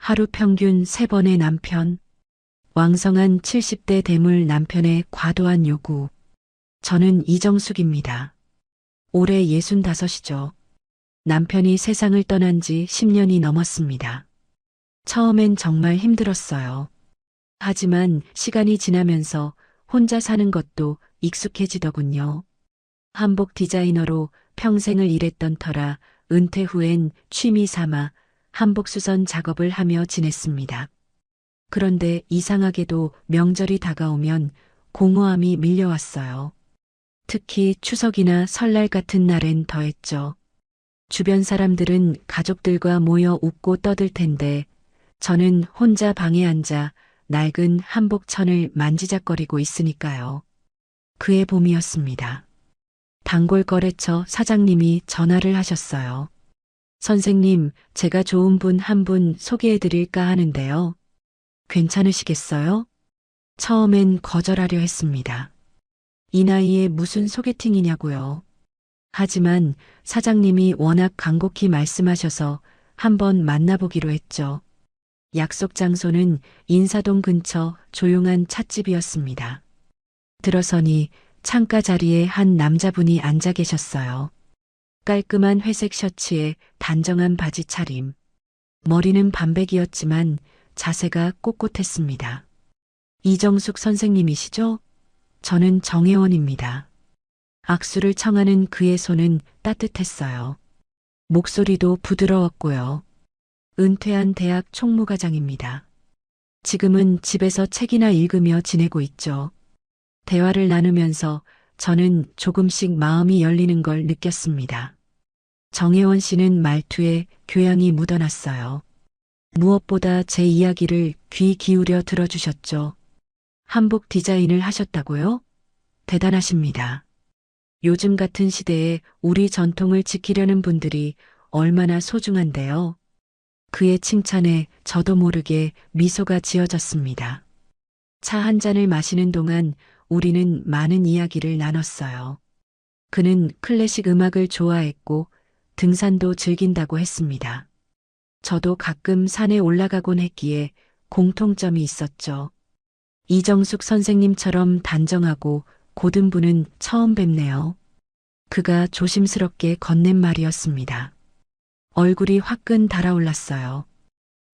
하루 평균 3번의 남편. 왕성한 70대 대물 남편의 과도한 요구. 저는 이정숙입니다. 올해 65이죠. 남편이 세상을 떠난 지 10년이 넘었습니다. 처음엔 정말 힘들었어요. 하지만 시간이 지나면서 혼자 사는 것도 익숙해지더군요. 한복 디자이너로 평생을 일했던 터라 은퇴 후엔 취미 삼아 한복 수선 작업을 하며 지냈습니다. 그런데 이상하게도 명절이 다가오면 공허함이 밀려왔어요. 특히 추석이나 설날 같은 날엔 더했죠. 주변 사람들은 가족들과 모여 웃고 떠들 텐데 저는 혼자 방에 앉아 낡은 한복천을 만지작거리고 있으니까요. 그해 봄이었습니다. 단골 거래처 사장님이 전화를 하셨어요. 선생님, 제가 좋은 분 한 분 소개해 드릴까 하는데요. 괜찮으시겠어요? 처음엔 거절하려 했습니다. 이 나이에 무슨 소개팅이냐고요. 하지만 사장님이 워낙 간곡히 말씀하셔서 한번 만나보기로 했죠. 약속 장소는 인사동 근처 조용한 찻집이었습니다. 들어서니 창가 자리에 한 남자분이 앉아 계셨어요. 깔끔한 회색 셔츠에 단정한 바지 차림. 머리는 반백이었지만 자세가 꼿꼿했습니다. 이정숙 선생님이시죠? 저는 정혜원입니다. 악수를 청하는 그의 손은 따뜻했어요. 목소리도 부드러웠고요. 은퇴한 대학 총무과장입니다. 지금은 집에서 책이나 읽으며 지내고 있죠. 대화를 나누면서 저는 조금씩 마음이 열리는 걸 느꼈습니다. 정혜원 씨는 말투에 교양이 묻어났어요. 무엇보다 제 이야기를 귀 기울여 들어주셨죠. 한복 디자인을 하셨다고요? 대단하십니다. 요즘 같은 시대에 우리 전통을 지키려는 분들이 얼마나 소중한데요. 그의 칭찬에 저도 모르게 미소가 지어졌습니다. 차 한 잔을 마시는 동안 우리는 많은 이야기를 나눴어요. 그는 클래식 음악을 좋아했고 등산도 즐긴다고 했습니다. 저도 가끔 산에 올라가곤 했기에 공통점이 있었죠. 이정숙 선생님처럼 단정하고 고든 분은 처음 뵙네요. 그가 조심스럽게 건넨 말이었습니다. 얼굴이 화끈 달아올랐어요.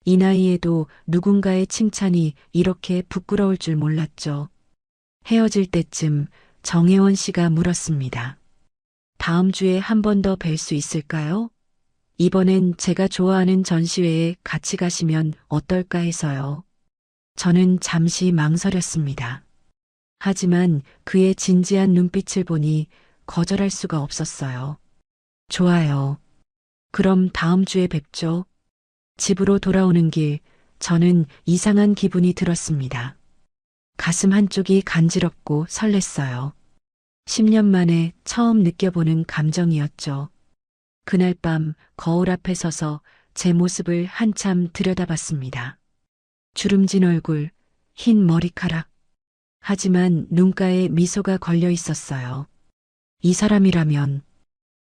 이 나이에도 누군가의 칭찬이 이렇게 부끄러울 줄 몰랐죠. 헤어질 때쯤 정혜원 씨가 물었습니다. 다음 주에 한 번 더 뵐 수 있을까요? 이번엔 제가 좋아하는 전시회에 같이 가시면 어떨까 해서요. 저는 잠시 망설였습니다. 하지만 그의 진지한 눈빛을 보니 거절할 수가 없었어요. 좋아요. 그럼 다음 주에 뵙죠. 집으로 돌아오는 길, 저는 이상한 기분이 들었습니다. 가슴 한쪽이 간지럽고 설렜어요. 10년 만에 처음 느껴보는 감정이었죠. 그날 밤 거울 앞에 서서 제 모습을 한참 들여다봤습니다. 주름진 얼굴, 흰 머리카락. 하지만 눈가에 미소가 걸려 있었어요. 이 사람이라면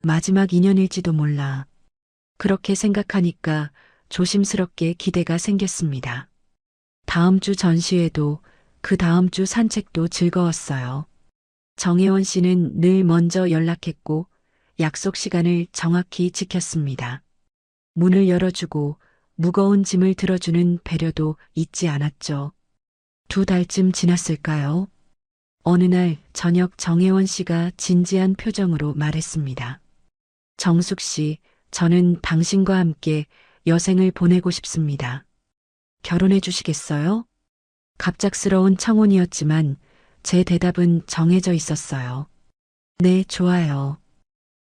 마지막 인연일지도 몰라. 그렇게 생각하니까 조심스럽게 기대가 생겼습니다. 다음 주 전시회도 그 다음 주 산책도 즐거웠어요. 정혜원 씨는 늘 먼저 연락했고 약속 시간을 정확히 지켰습니다. 문을 열어주고 무거운 짐을 들어주는 배려도 잊지 않았죠. 2달쯤 지났을까요? 어느 날 저녁 정혜원 씨가 진지한 표정으로 말했습니다. 정숙 씨, 저는 당신과 함께 여생을 보내고 싶습니다. 결혼해 주시겠어요? 갑작스러운 청혼이었지만 제 대답은 정해져 있었어요. 네, 좋아요.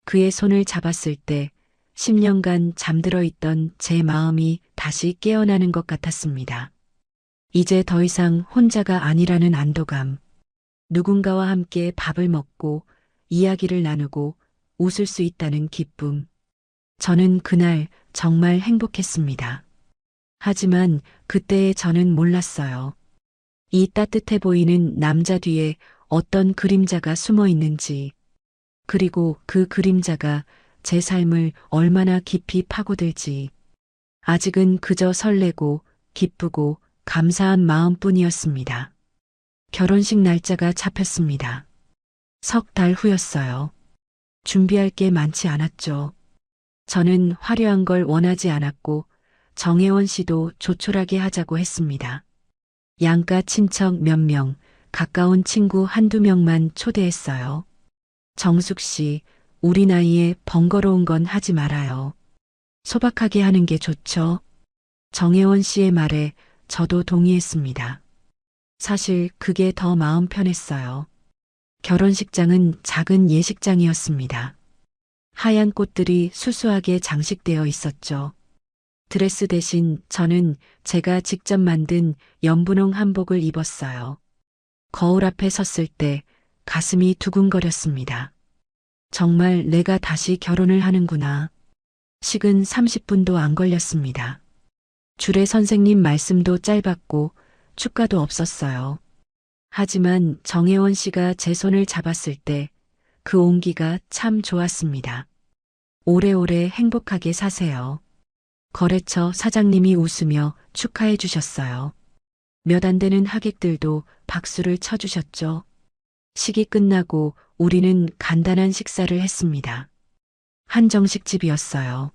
그의 손을 잡았을 때 10년간 잠들어 있던 제 마음이 다시 깨어나는 것 같았습니다. 이제 더 이상 혼자가 아니라는 안도감. 누군가와 함께 밥을 먹고 이야기를 나누고 웃을 수 있다는 기쁨. 저는 그날 정말 행복했습니다. 하지만 그때의 저는 몰랐어요. 이 따뜻해 보이는 남자 뒤에 어떤 그림자가 숨어 있는지, 그리고 그 그림자가 제 삶을 얼마나 깊이 파고들지. 아직은 그저 설레고 기쁘고 감사한 마음뿐이었습니다. 결혼식 날짜가 잡혔습니다. 석 달 후였어요. 준비할 게 많지 않았죠. 저는 화려한 걸 원하지 않았고 정혜원 씨도 조촐하게 하자고 했습니다. 양가 친척 몇 명, 가까운 친구 한두 명만 초대했어요. 정숙 씨, 우리 나이에 번거로운 건 하지 말아요. 소박하게 하는 게 좋죠. 정혜원 씨의 말에 저도 동의했습니다. 사실 그게 더 마음 편했어요. 결혼식장은 작은 예식장이었습니다. 하얀 꽃들이 수수하게 장식되어 있었죠. 드레스 대신 저는 제가 직접 만든 연분홍 한복을 입었어요. 거울 앞에 섰을 때 가슴이 두근거렸습니다. 정말 내가 다시 결혼을 하는구나. 식은 30분도 안 걸렸습니다. 주례 선생님 말씀도 짧았고 축가도 없었어요. 하지만 정혜원 씨가 제 손을 잡았을 때 그 온기가 참 좋았습니다. 오래오래 행복하게 사세요. 거래처 사장님이 웃으며 축하해 주셨어요. 몇 안 되는 하객들도 박수를 쳐주셨죠. 식이 끝나고 우리는 간단한 식사를 했습니다. 한정식집이었어요.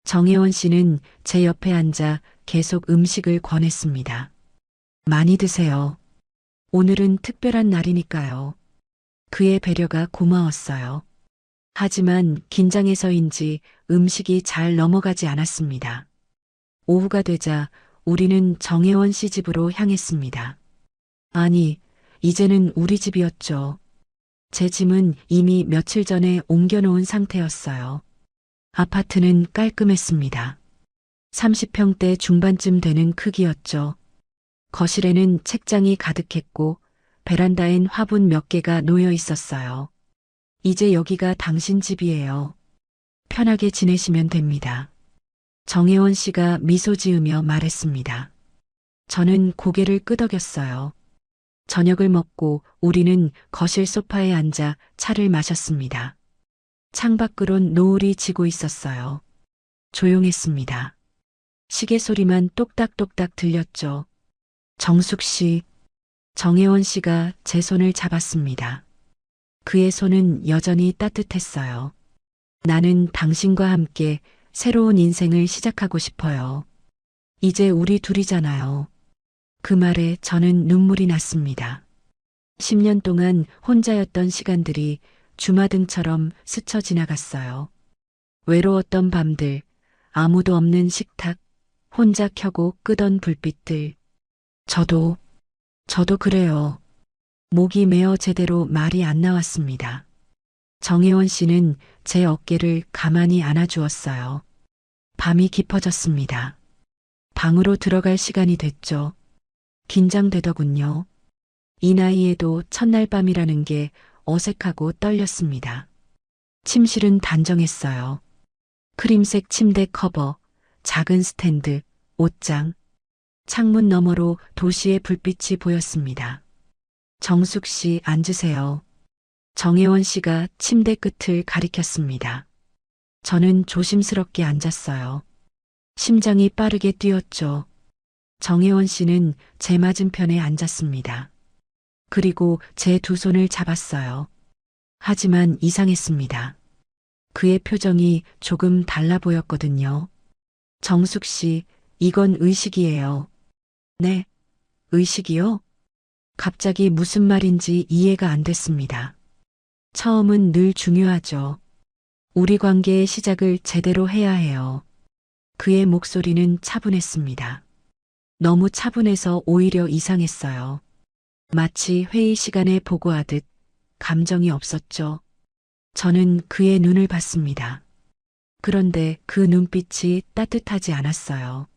정혜원 씨는 제 옆에 앉아 계속 음식을 권했습니다. 많이 드세요. 오늘은 특별한 날이니까요. 그의 배려가 고마웠어요. 하지만 긴장해서인지 음식이 잘 넘어가지 않았습니다. 오후가 되자 우리는 정혜원 씨 집으로 향했습니다. 아니, 이제는 우리 집이었죠. 제 짐은 이미 며칠 전에 옮겨놓은 상태였어요. 아파트는 깔끔했습니다. 30평대 중반쯤 되는 크기였죠. 거실에는 책장이 가득했고 베란다엔 화분 몇 개가 놓여 있었어요. 이제 여기가 당신 집이에요. 편하게 지내시면 됩니다. 정혜원 씨가 미소 지으며 말했습니다. 저는 고개를 끄덕였어요. 저녁을 먹고 우리는 거실 소파에 앉아 차를 마셨습니다. 창밖으론 노을이 지고 있었어요. 조용했습니다. 시계 소리만 똑딱똑딱 들렸죠. 정숙 씨, 정혜원 씨가 제 손을 잡았습니다. 그의 손은 여전히 따뜻했어요. 나는 당신과 함께 새로운 인생을 시작하고 싶어요. 이제 우리 둘이잖아요. 그 말에 저는 눈물이 났습니다. 10년 동안 혼자였던 시간들이 주마등처럼 스쳐 지나갔어요. 외로웠던 밤들, 아무도 없는 식탁, 혼자 켜고 끄던 불빛들. 저도 그래요. 목이 메어 제대로 말이 안 나왔습니다. 정혜원 씨는 제 어깨를 가만히 안아주었어요. 밤이 깊어졌습니다. 방으로 들어갈 시간이 됐죠. 긴장되더군요. 이 나이에도 첫날 밤이라는 게 어색하고 떨렸습니다. 침실은 단정했어요. 크림색 침대 커버, 작은 스탠드, 옷장. 창문 너머로 도시의 불빛이 보였습니다. 정숙 씨 앉으세요. 정혜원 씨가 침대 끝을 가리켰습니다. 저는 조심스럽게 앉았어요. 심장이 빠르게 뛰었죠. 정혜원 씨는 제 맞은편에 앉았습니다. 그리고 제 두 손을 잡았어요. 하지만 이상했습니다. 그의 표정이 조금 달라 보였거든요. 정숙 씨, 이건 의식이에요. 네, 의식이요? 갑자기 무슨 말인지 이해가 안 됐습니다. 처음은 늘 중요하죠. 우리 관계의 시작을 제대로 해야 해요. 그의 목소리는 차분했습니다. 너무 차분해서 오히려 이상했어요. 마치 회의 시간에 보고하듯 감정이 없었죠. 저는 그의 눈을 봤습니다. 그런데 그 눈빛이 따뜻하지 않았어요.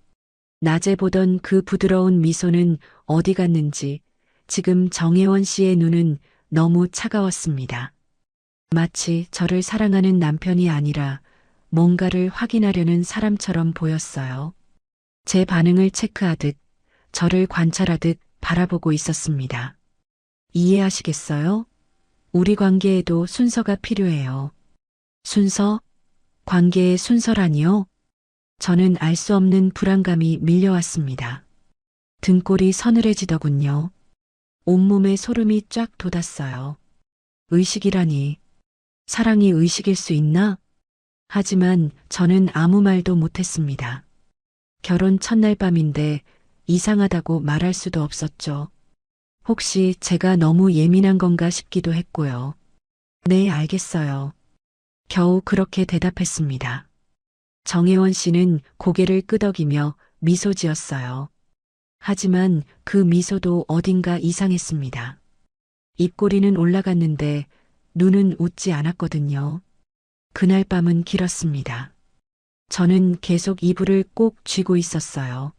낮에 보던 그 부드러운 미소는 어디 갔는지 지금 정혜원 씨의 눈은 너무 차가웠습니다. 마치 저를 사랑하는 남편이 아니라 뭔가를 확인하려는 사람처럼 보였어요. 제 반응을 체크하듯 저를 관찰하듯 바라보고 있었습니다. 이해하시겠어요? 우리 관계에도 순서가 필요해요. 순서? 관계의 순서라니요? 저는 알 수 없는 불안감이 밀려왔습니다. 등골이 서늘해지더군요. 온몸에 소름이 쫙 돋았어요. 의식이라니. 사랑이 의식일 수 있나? 하지만 저는 아무 말도 못했습니다. 결혼 첫날 밤인데 이상하다고 말할 수도 없었죠. 혹시 제가 너무 예민한 건가 싶기도 했고요. 네, 알겠어요. 겨우 그렇게 대답했습니다. 정혜원 씨는 고개를 끄덕이며 미소 지었어요. 하지만 그 미소도 어딘가 이상했습니다. 입꼬리는 올라갔는데 눈은 웃지 않았거든요. 그날 밤은 길었습니다. 저는 계속 이불을 꼭 쥐고 있었어요.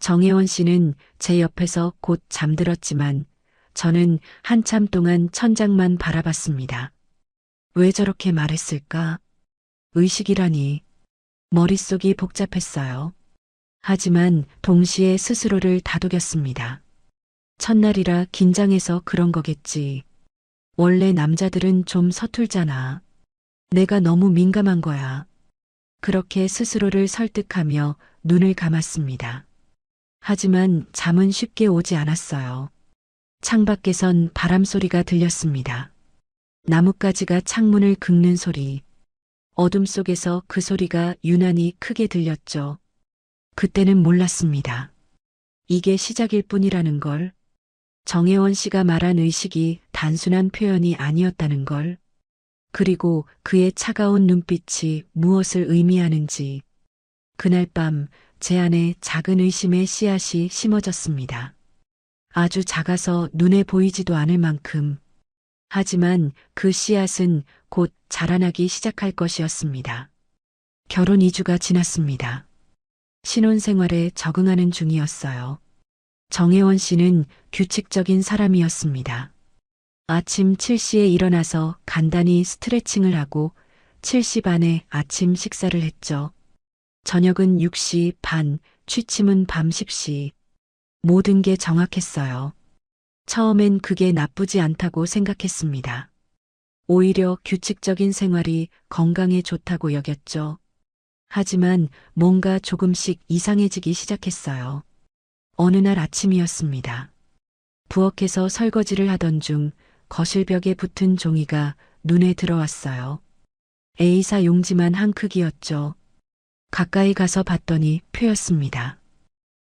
정혜원 씨는 제 옆에서 곧 잠들었지만 저는 한참 동안 천장만 바라봤습니다. 왜 저렇게 말했을까? 의식이라니. 머릿속이 복잡했어요. 하지만 동시에 스스로를 다독였습니다. 첫날이라 긴장해서 그런 거겠지. 원래 남자들은 좀 서툴잖아. 내가 너무 민감한 거야. 그렇게 스스로를 설득하며 눈을 감았습니다. 하지만 잠은 쉽게 오지 않았어요. 창밖에선 바람 소리가 들렸습니다. 나뭇가지가 창문을 긁는 소리. 어둠 속에서 그 소리가 유난히 크게 들렸죠. 그때는 몰랐습니다. 이게 시작일 뿐이라는 걸. 정혜원 씨가 말한 의식이 단순한 표현이 아니었다는 걸. 그리고 그의 차가운 눈빛이 무엇을 의미하는지. 그날 밤 제 안에 작은 의심의 씨앗이 심어졌습니다. 아주 작아서 눈에 보이지도 않을 만큼. 하지만 그 씨앗은 곧 자라나기 시작할 것이었습니다. 결혼 2주가 지났습니다. 신혼생활에 적응하는 중이었어요. 정혜원 씨는 규칙적인 사람이었습니다. 아침 7시에 일어나서 간단히 스트레칭을 하고 7시 반에 아침 식사를 했죠. 저녁은 6시 반, 취침은 밤 10시. 모든 게 정확했어요. 처음엔 그게 나쁘지 않다고 생각했습니다. 오히려 규칙적인 생활이 건강에 좋다고 여겼죠. 하지만 뭔가 조금씩 이상해지기 시작했어요. 어느 날 아침이었습니다. 부엌에서 설거지를 하던 중 거실벽에 붙은 종이가 눈에 들어왔어요. A사 용지만 한 크기였죠. 가까이 가서 봤더니 표였습니다.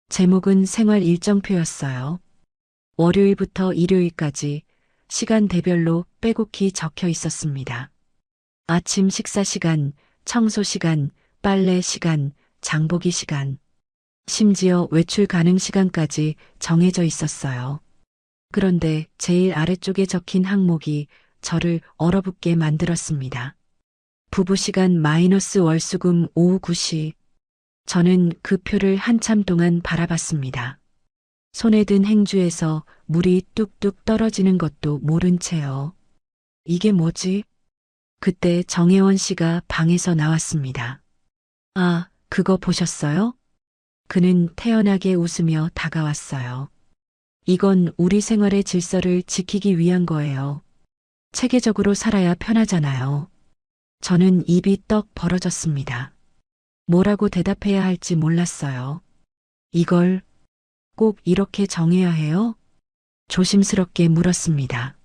제목은 생활 일정표였어요. 월요일부터 일요일까지 시간대별로 빼곡히 적혀 있었습니다. 아침 식사 시간, 청소 시간, 빨래 시간, 장보기 시간, 심지어 외출 가능 시간까지 정해져 있었어요. 그런데 제일 아래쪽에 적힌 항목이 저를 얼어붙게 만들었습니다. 부부 시간 마이너스 월수금 오후 9시. 저는 그 표를 한참 동안 바라봤습니다. 손에 든 행주에서 물이 뚝뚝 떨어지는 것도 모른 채요. 이게 뭐지? 그때 정혜원 씨가 방에서 나왔습니다. 아, 그거 보셨어요? 그는 태연하게 웃으며 다가왔어요. 이건 우리 생활의 질서를 지키기 위한 거예요. 체계적으로 살아야 편하잖아요. 저는 입이 떡 벌어졌습니다. 뭐라고 대답해야 할지 몰랐어요. 이걸 꼭 이렇게 정해야 해요? 조심스럽게 물었습니다.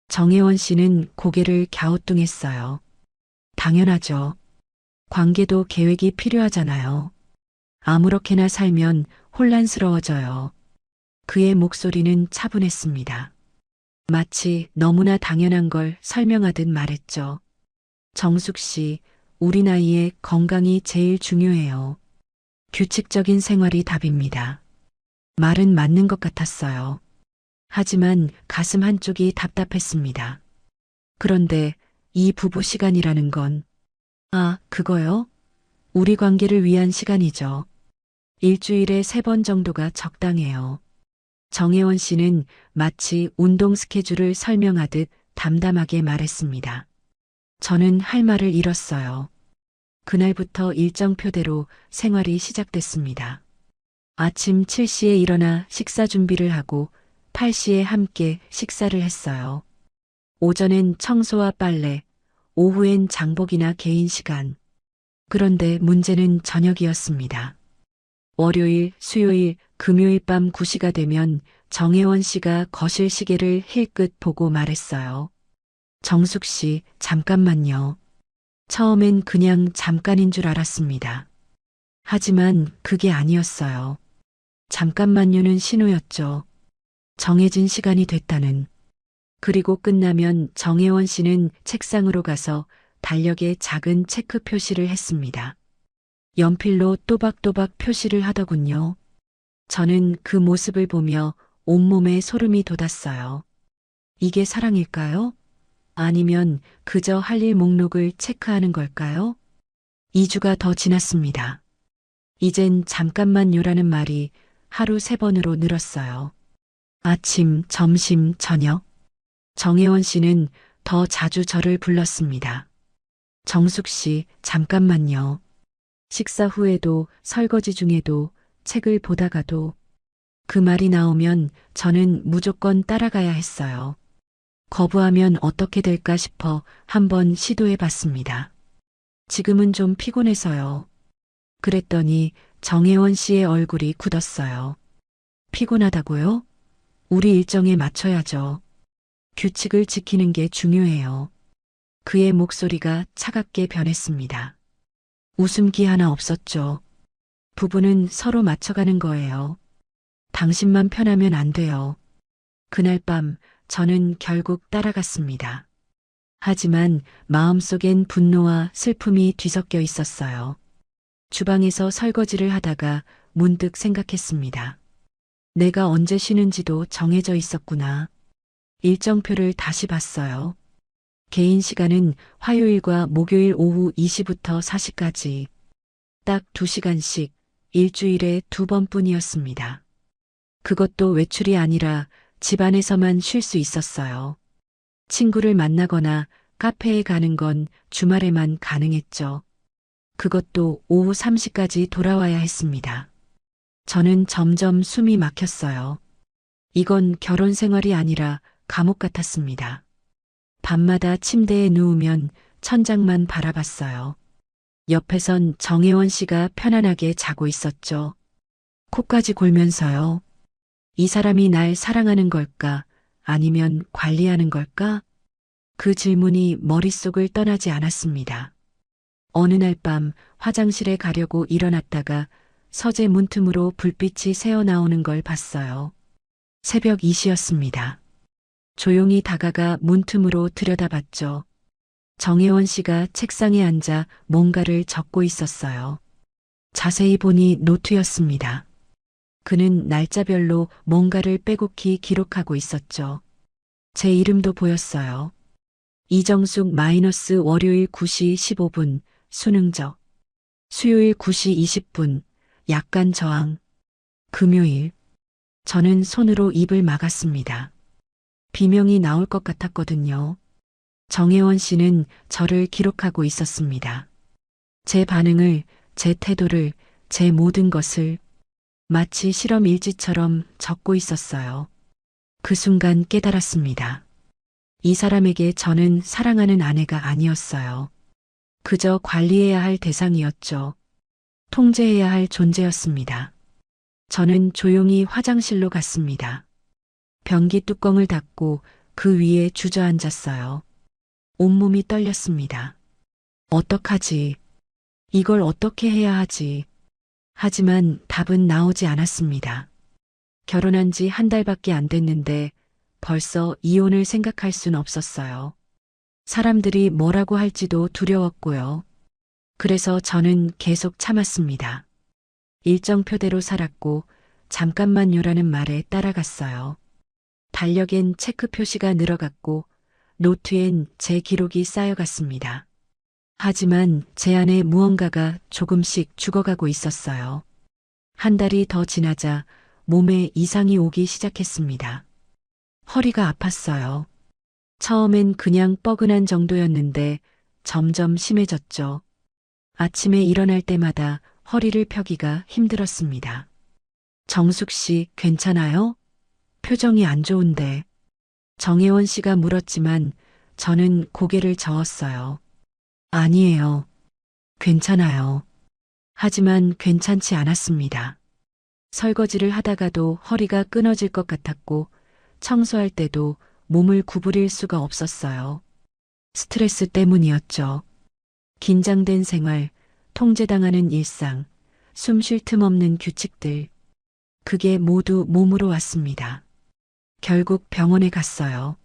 정혜원 씨는 고개를 갸우뚱했어요. 당연하죠. 관계도 계획이 필요하잖아요. 아무렇게나 살면 혼란스러워져요. 그의 목소리는 차분했습니다. 마치 너무나 당연한 걸 설명하듯 말했죠. 정숙 씨, 우리 나이에 건강이 제일 중요해요. 규칙적인 생활이 답입니다. 말은 맞는 것 같았어요. 하지만 가슴 한쪽이 답답했습니다. 그런데 이 부부 시간이라는 건, 아, 그거요? 우리 관계를 위한 시간이죠. 일주일에 3번 정도가 적당해요. 정혜원 씨는 마치 운동 스케줄을 설명하듯 담담하게 말했습니다. 저는 할 말을 잃었어요. 그날부터 일정표대로 생활이 시작됐습니다. 아침 7시에 일어나 식사 준비를 하고 8시에 함께 식사를 했어요. 오전엔 청소와 빨래, 오후엔 장보기나 개인 시간. 그런데 문제는 저녁이었습니다. 월요일, 수요일, 금요일 밤 9시가 되면 정혜원 씨가 거실 시계를 힐끗 보고 말했어요. 정숙 씨, 잠깐만요. 처음엔 그냥 잠깐인 줄 알았습니다. 하지만 그게 아니었어요. 잠깐만요는 신호였죠. 정해진 시간이 됐다는. 그리고 끝나면 정혜원 씨는 책상으로 가서 달력에 작은 체크 표시를 했습니다. 연필로 또박또박 표시를 하더군요. 저는 그 모습을 보며 온몸에 소름이 돋았어요. 이게 사랑일까요? 아니면 그저 할 일 목록을 체크하는 걸까요? 2주가 더 지났습니다. 이젠 잠깐만요라는 말이 하루 3번으로 늘었어요. 아침, 점심, 저녁. 정혜원 씨는 더 자주 저를 불렀습니다. 정숙 씨, 잠깐만요. 식사 후에도, 설거지 중에도, 책을 보다가도 그 말이 나오면 저는 무조건 따라가야 했어요. 거부하면 어떻게 될까 싶어 한번 시도해 봤습니다. 지금은 좀 피곤해서요. 그랬더니 정혜원 씨의 얼굴이 굳었어요. 피곤하다고요? 우리 일정에 맞춰야죠. 규칙을 지키는 게 중요해요. 그의 목소리가 차갑게 변했습니다. 웃음기 하나 없었죠. 부부는 서로 맞춰가는 거예요. 당신만 편하면 안 돼요. 그날 밤 저는 결국 따라갔습니다. 하지만 마음속엔 분노와 슬픔이 뒤섞여 있었어요. 주방에서 설거지를 하다가 문득 생각했습니다. 내가 언제 쉬는지도 정해져 있었구나. 일정표를 다시 봤어요. 개인 시간은 화요일과 목요일 오후 2시부터 4시까지 딱 2시간씩 일주일에 2번뿐이었습니다. 그것도 외출이 아니라 집 안에서만 쉴 수 있었어요. 친구를 만나거나 카페에 가는 건 주말에만 가능했죠. 그것도 오후 3시까지 돌아와야 했습니다. 저는 점점 숨이 막혔어요. 이건 결혼 생활이 아니라 감옥 같았습니다. 밤마다 침대에 누우면 천장만 바라봤어요. 옆에선 정혜원 씨가 편안하게 자고 있었죠. 코까지 골면서요. 이 사람이 날 사랑하는 걸까? 아니면 관리하는 걸까? 그 질문이 머릿속을 떠나지 않았습니다. 어느 날 밤 화장실에 가려고 일어났다가 서재 문틈으로 불빛이 새어나오는 걸 봤어요. 새벽 2시였습니다. 조용히 다가가 문틈으로 들여다봤죠. 정혜원 씨가 책상에 앉아 뭔가를 적고 있었어요. 자세히 보니 노트였습니다. 그는 날짜별로 뭔가를 빼곡히 기록하고 있었죠. 제 이름도 보였어요. 이정숙 마이너스 월요일 9시 15분, 수능적. 수요일 9시 20분, 약간 저항. 금요일. 저는 손으로 입을 막았습니다. 비명이 나올 것 같았거든요. 정혜원 씨는 저를 기록하고 있었습니다. 제 반응을, 제 태도를, 제 모든 것을 마치 실험 일지처럼 적고 있었어요. 그 순간 깨달았습니다. 이 사람에게 저는 사랑하는 아내가 아니었어요. 그저 관리해야 할 대상이었죠. 통제해야 할 존재였습니다. 저는 조용히 화장실로 갔습니다. 변기 뚜껑을 닫고 그 위에 주저앉았어요. 온몸이 떨렸습니다. 어떡하지? 이걸 어떻게 해야 하지? 하지만 답은 나오지 않았습니다. 결혼한 지 한 달밖에 안 됐는데 벌써 이혼을 생각할 순 없었어요. 사람들이 뭐라고 할지도 두려웠고요. 그래서 저는 계속 참았습니다. 일정표대로 살았고 잠깐만요라는 말에 따라갔어요. 달력엔 체크 표시가 늘어갔고 노트엔 제 기록이 쌓여갔습니다. 하지만 제 안에 무언가가 조금씩 죽어가고 있었어요. 한 달이 더 지나자 몸에 이상이 오기 시작했습니다. 허리가 아팠어요. 처음엔 그냥 뻐근한 정도였는데 점점 심해졌죠. 아침에 일어날 때마다 허리를 펴기가 힘들었습니다. 정숙 씨, 괜찮아요? 표정이 안 좋은데. 정혜원 씨가 물었지만 저는 고개를 저었어요. 아니에요. 괜찮아요. 하지만 괜찮지 않았습니다. 설거지를 하다가도 허리가 끊어질 것 같았고 청소할 때도 몸을 구부릴 수가 없었어요. 스트레스 때문이었죠. 긴장된 생활, 통제당하는 일상, 숨 쉴 틈 없는 규칙들. 그게 모두 몸으로 왔습니다. 결국 병원에 갔어요.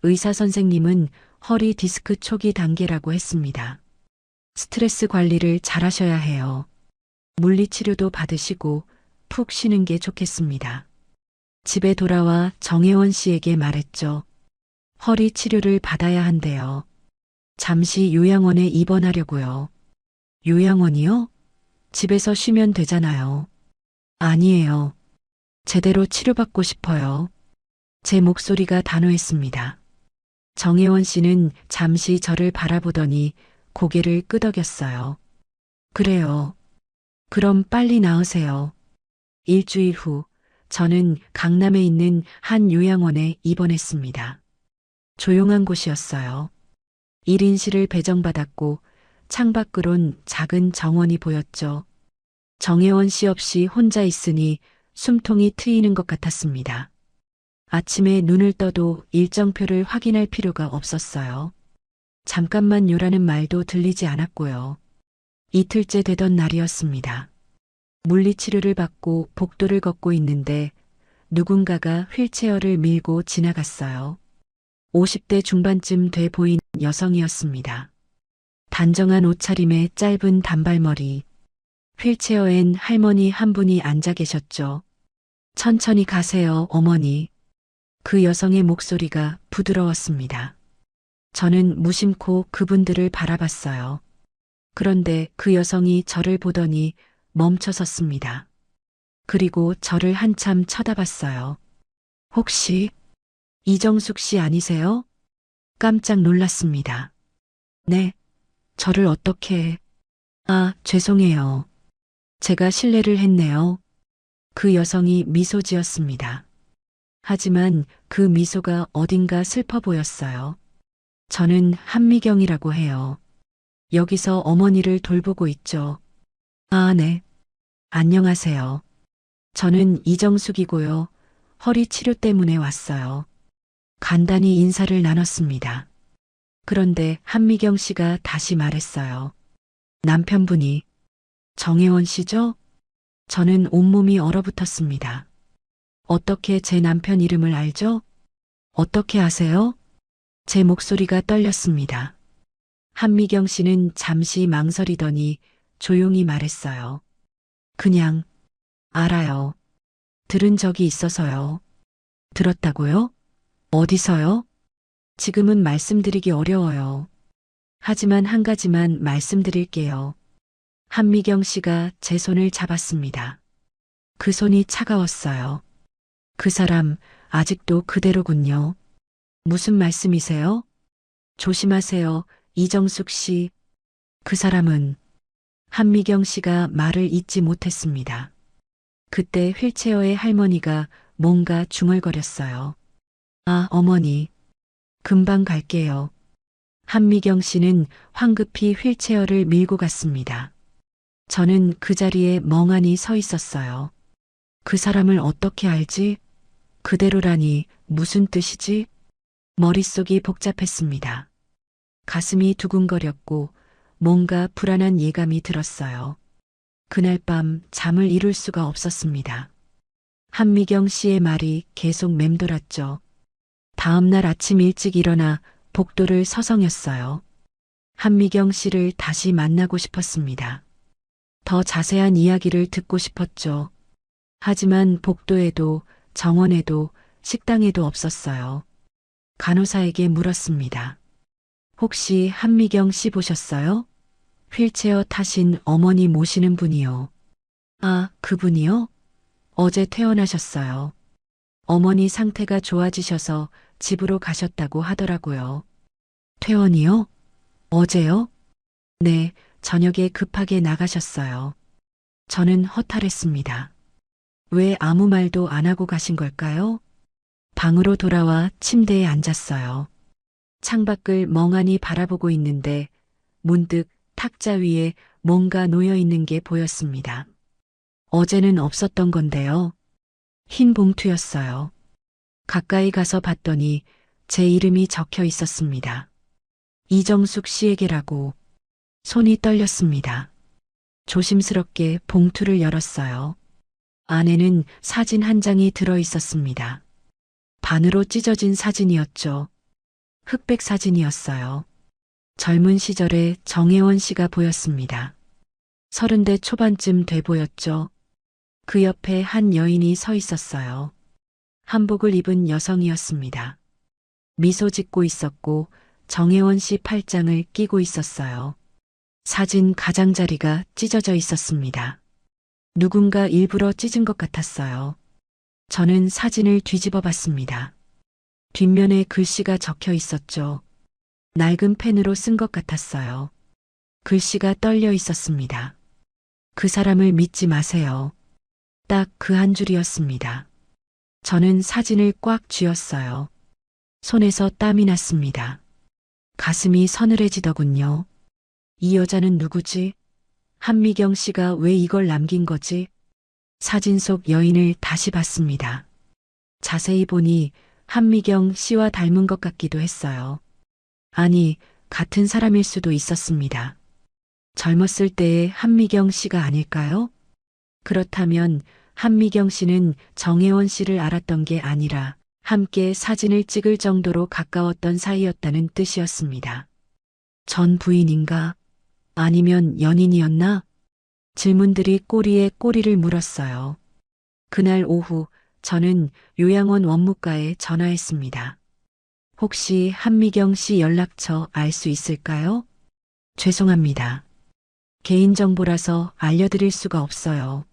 의사 선생님은 허리 디스크 초기 단계라고 했습니다. 스트레스 관리를 잘 하셔야 해요. 물리치료도 받으시고 푹 쉬는 게 좋겠습니다. 집에 돌아와 정혜원 씨에게 말했죠. 허리 치료를 받아야 한대요. 잠시 요양원에 입원하려고요. 요양원이요? 집에서 쉬면 되잖아요. 아니에요. 제대로 치료받고 싶어요. 제 목소리가 단호했습니다. 정혜원 씨는 잠시 저를 바라보더니 고개를 끄덕였어요. 그래요. 그럼 빨리 나으세요. 일주일 후 저는 강남에 있는 한 요양원에 입원했습니다. 조용한 곳이었어요. 1인실을 배정받았고 창밖으론 작은 정원이 보였죠. 정혜원 씨 없이 혼자 있으니 숨통이 트이는 것 같았습니다. 아침에 눈을 떠도 일정표를 확인할 필요가 없었어요. 잠깐만 요라는 말도 들리지 않았고요. 이틀째 되던 날이었습니다. 물리치료를 받고 복도를 걷고 있는데 누군가가 휠체어를 밀고 지나갔어요. 50대 중반쯤 돼 보인 여성이었습니다. 단정한 옷차림에 짧은 단발머리. 휠체어엔 할머니 한 분이 앉아 계셨죠. 천천히 가세요, 어머니. 그 여성의 목소리가 부드러웠습니다. 저는 무심코 그분들을 바라봤어요. 그런데 그 여성이 저를 보더니 멈춰 섰습니다. 그리고 저를 한참 쳐다봤어요. 혹시 이정숙 씨 아니세요? 깜짝 놀랐습니다. 네, 저를 어떻게... 아, 죄송해요. 제가 실례를 했네요. 그 여성이 미소 지었습니다. 하지만 그 미소가 어딘가 슬퍼 보였어요. 저는 한미경이라고 해요. 여기서 어머니를 돌보고 있죠. 아, 네. 안녕하세요. 저는 이정숙이고요. 허리 치료 때문에 왔어요. 간단히 인사를 나눴습니다. 그런데 한미경 씨가 다시 말했어요. 남편분이 정혜원 씨죠? 저는 온몸이 얼어붙었습니다. 어떻게 제 남편 이름을 알죠? 어떻게 아세요? 제 목소리가 떨렸습니다. 한미경 씨는 잠시 망설이더니 조용히 말했어요. 그냥 알아요. 들은 적이 있어서요. 들었다고요? 어디서요? 지금은 말씀드리기 어려워요. 하지만 한 가지만 말씀드릴게요. 한미경 씨가 제 손을 잡았습니다. 그 손이 차가웠어요. 그 사람 아직도 그대로군요. 무슨 말씀이세요? 조심하세요, 이정숙 씨. 그 사람은... 한미경 씨가 말을 잇지 못했습니다. 그때 휠체어의 할머니가 뭔가 중얼거렸어요. 아, 어머니. 금방 갈게요. 한미경 씨는 황급히 휠체어를 밀고 갔습니다. 저는 그 자리에 멍하니 서 있었어요. 그 사람을 어떻게 알지? 그대로라니 무슨 뜻이지? 머릿속이 복잡했습니다. 가슴이 두근거렸고 뭔가 불안한 예감이 들었어요. 그날 밤 잠을 이룰 수가 없었습니다. 한미경 씨의 말이 계속 맴돌았죠. 다음 날 아침 일찍 일어나 복도를 서성였어요. 한미경 씨를 다시 만나고 싶었습니다. 더 자세한 이야기를 듣고 싶었죠. 하지만 복도에도 정원에도 식당에도 없었어요. 간호사에게 물었습니다. 혹시 한미경 씨 보셨어요? 휠체어 타신 어머니 모시는 분이요. 아, 그분이요? 어제 퇴원하셨어요. 어머니 상태가 좋아지셔서 집으로 가셨다고 하더라고요. 퇴원이요? 어제요? 네, 저녁에 급하게 나가셨어요. 저는 허탈했습니다. 왜 아무 말도 안 하고 가신 걸까요? 방으로 돌아와 침대에 앉았어요. 창밖을 멍하니 바라보고 있는데 문득 탁자 위에 뭔가 놓여 있는 게 보였습니다. 어제는 없었던 건데요. 흰 봉투였어요. 가까이 가서 봤더니 제 이름이 적혀 있었습니다. 이정숙 씨에게라고. 손이 떨렸습니다. 조심스럽게 봉투를 열었어요. 안에는 사진 한 장이 들어 있었습니다. 반으로 찢어진 사진이었죠. 흑백 사진이었어요. 젊은 시절의 정혜원 씨가 보였습니다. 30대 초반쯤 돼 보였죠. 그 옆에 한 여인이 서 있었어요. 한복을 입은 여성이었습니다. 미소 짓고 있었고 정혜원 씨 팔짱을 끼고 있었어요. 사진 가장자리가 찢어져 있었습니다. 누군가 일부러 찢은 것 같았어요. 저는 사진을 뒤집어 봤습니다. 뒷면에 글씨가 적혀 있었죠. 낡은 펜으로 쓴 것 같았어요. 글씨가 떨려 있었습니다. 그 사람을 믿지 마세요. 딱 그 한 줄이었습니다. 저는 사진을 꽉 쥐었어요. 손에서 땀이 났습니다. 가슴이 서늘해지더군요. 이 여자는 누구지? 한미경 씨가 왜 이걸 남긴 거지? 사진 속 여인을 다시 봤습니다. 자세히 보니 한미경 씨와 닮은 것 같기도 했어요. 아니, 같은 사람일 수도 있었습니다. 젊었을 때의 한미경 씨가 아닐까요? 그렇다면 한미경 씨는 정혜원 씨를 알았던 게 아니라 함께 사진을 찍을 정도로 가까웠던 사이였다는 뜻이었습니다. 전 부인인가? 아니면 연인이었나? 질문들이 꼬리에 꼬리를 물었어요. 그날 오후 저는 요양원 원무과에 전화했습니다. 혹시 한미경 씨 연락처 알 수 있을까요? 죄송합니다. 개인정보라서 알려드릴 수가 없어요.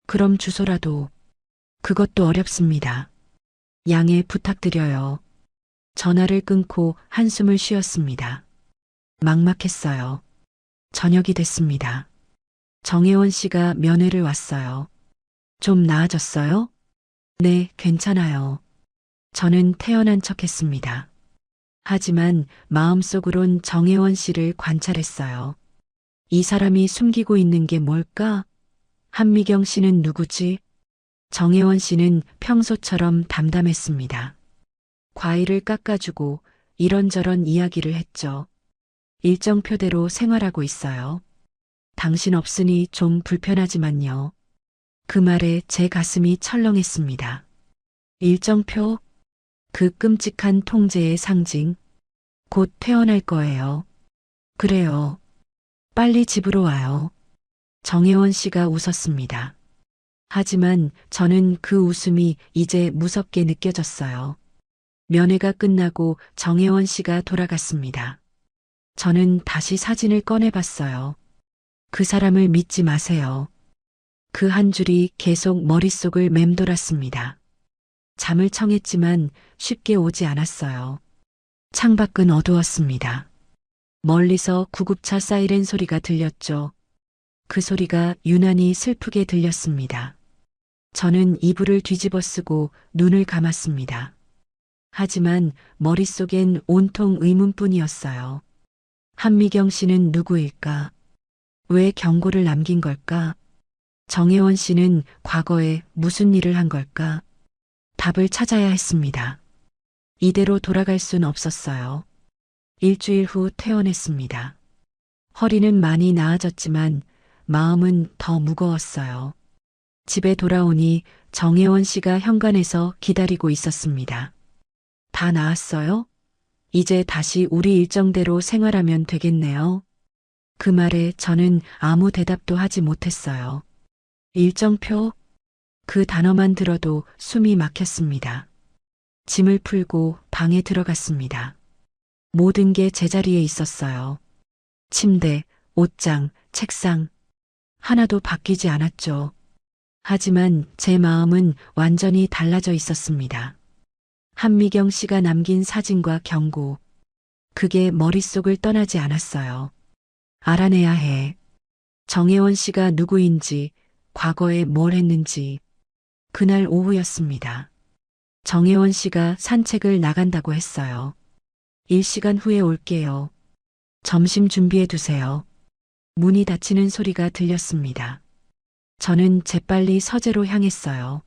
그럼 주소라도. 그것도 어렵습니다. 양해 부탁드려요. 전화를 끊고 한숨을 쉬었습니다. 막막했어요. 저녁이 됐습니다. 정혜원 씨가 면회를 왔어요. 좀 나아졌어요? 네, 괜찮아요. 저는 태어난 척 했습니다. 하지만 마음속으론 정혜원 씨를 관찰했어요. 이 사람이 숨기고 있는 게 뭘까? 한미경 씨는 누구지? 정혜원 씨는 평소처럼 담담했습니다. 과일을 깎아주고 이런저런 이야기를 했죠. 일정표대로 생활하고 있어요. 당신 없으니 좀 불편하지만요. 그 말에 제 가슴이 철렁했습니다. 일정표? 그 끔찍한 통제의 상징. 곧 퇴원할 거예요. 그래요. 빨리 집으로 와요. 정혜원 씨가 웃었습니다. 하지만 저는 그 웃음이 이제 무섭게 느껴졌어요. 면회가 끝나고 정혜원 씨가 돌아갔습니다. 저는 다시 사진을 꺼내봤어요. 그 사람을 믿지 마세요. 그 한 줄이 계속 머릿속을 맴돌았습니다. 잠을 청했지만 쉽게 오지 않았어요. 창밖은 어두웠습니다. 멀리서 구급차 사이렌 소리가 들렸죠. 그 소리가 유난히 슬프게 들렸습니다. 저는 이불을 뒤집어 쓰고 눈을 감았습니다. 하지만 머릿속엔 온통 의문뿐이었어요. 한미경 씨는 누구일까? 왜 경고를 남긴 걸까? 정혜원 씨는 과거에 무슨 일을 한 걸까? 답을 찾아야 했습니다. 이대로 돌아갈 순 없었어요. 일주일 후 퇴원했습니다. 허리는 많이 나아졌지만 마음은 더 무거웠어요. 집에 돌아오니 정혜원 씨가 현관에서 기다리고 있었습니다. 다 나았어요? 이제 다시 우리 일정대로 생활하면 되겠네요. 그 말에 저는 아무 대답도 하지 못했어요. 일정표? 그 단어만 들어도 숨이 막혔습니다. 짐을 풀고 방에 들어갔습니다. 모든 게 제자리에 있었어요. 침대, 옷장, 책상. 하나도 바뀌지 않았죠. 하지만 제 마음은 완전히 달라져 있었습니다. 한미경 씨가 남긴 사진과 경고. 그게 머릿속을 떠나지 않았어요. 알아내야 해. 정혜원 씨가 누구인지, 과거에 뭘 했는지. 그날 오후였습니다. 정혜원 씨가 산책을 나간다고 했어요. 1시간 후에 올게요. 점심 준비해 두세요. 문이 닫히는 소리가 들렸습니다. 저는 재빨리 서재로 향했어요.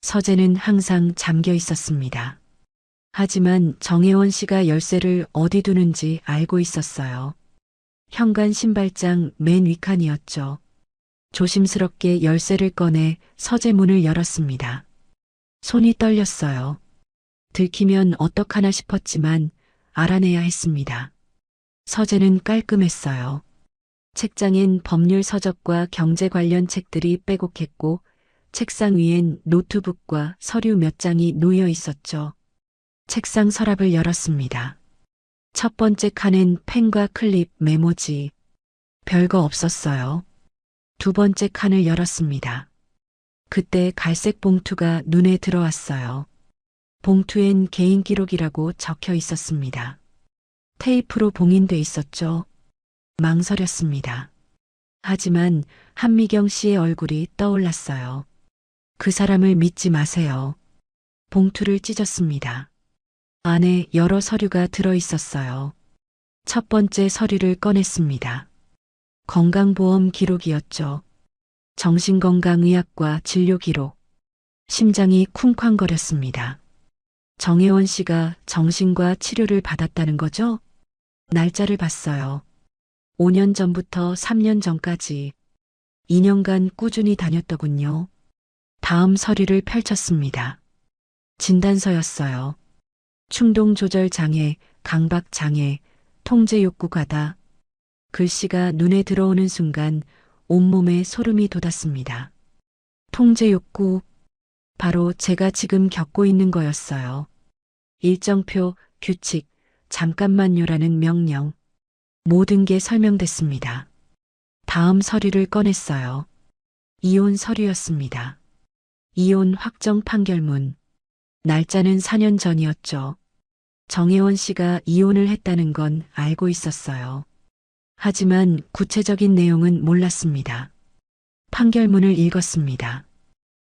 서재는 항상 잠겨 있었습니다. 하지만 정혜원 씨가 열쇠를 어디 두는지 알고 있었어요. 현관 신발장 맨 윗칸이었죠. 조심스럽게 열쇠를 꺼내 서재 문을 열었습니다. 손이 떨렸어요. 들키면 어떡하나 싶었지만 알아내야 했습니다. 서재는 깔끔했어요. 책장엔 법률 서적과 경제 관련 책들이 빼곡했고 책상 위엔 노트북과 서류 몇 장이 놓여 있었죠. 책상 서랍을 열었습니다. 첫 번째 칸엔 펜과 클립, 메모지. 별거 없었어요. 두 번째 칸을 열었습니다. 그때 갈색 봉투가 눈에 들어왔어요. 봉투엔 개인 기록이라고 적혀 있었습니다. 테이프로 봉인돼 있었죠. 망설였습니다. 하지만 한미경 씨의 얼굴이 떠올랐어요. 그 사람을 믿지 마세요. 봉투를 찢었습니다. 안에 여러 서류가 들어 있었어요. 첫 번째 서류를 꺼냈습니다. 건강보험 기록이었죠. 정신건강의학과 진료 기록. 심장이 쿵쾅거렸습니다. 정혜원 씨가 정신과 치료를 받았다는 거죠? 날짜를 봤어요. 5년 전부터 3년 전까지 2년간 꾸준히 다녔더군요. 다음 서류를 펼쳤습니다. 진단서였어요. 충동조절장애, 강박장애, 통제욕구 가다. 글씨가 눈에 들어오는 순간 온몸에 소름이 돋았습니다. 통제욕구, 바로 제가 지금 겪고 있는 거였어요. 일정표, 규칙, 잠깐만요라는 명령. 모든 게 설명됐습니다. 다음 서류를 꺼냈어요. 이혼 서류였습니다. 이혼 확정 판결문. 날짜는 4년 전이었죠. 정혜원 씨가 이혼을 했다는 건 알고 있었어요. 하지만 구체적인 내용은 몰랐습니다. 판결문을 읽었습니다.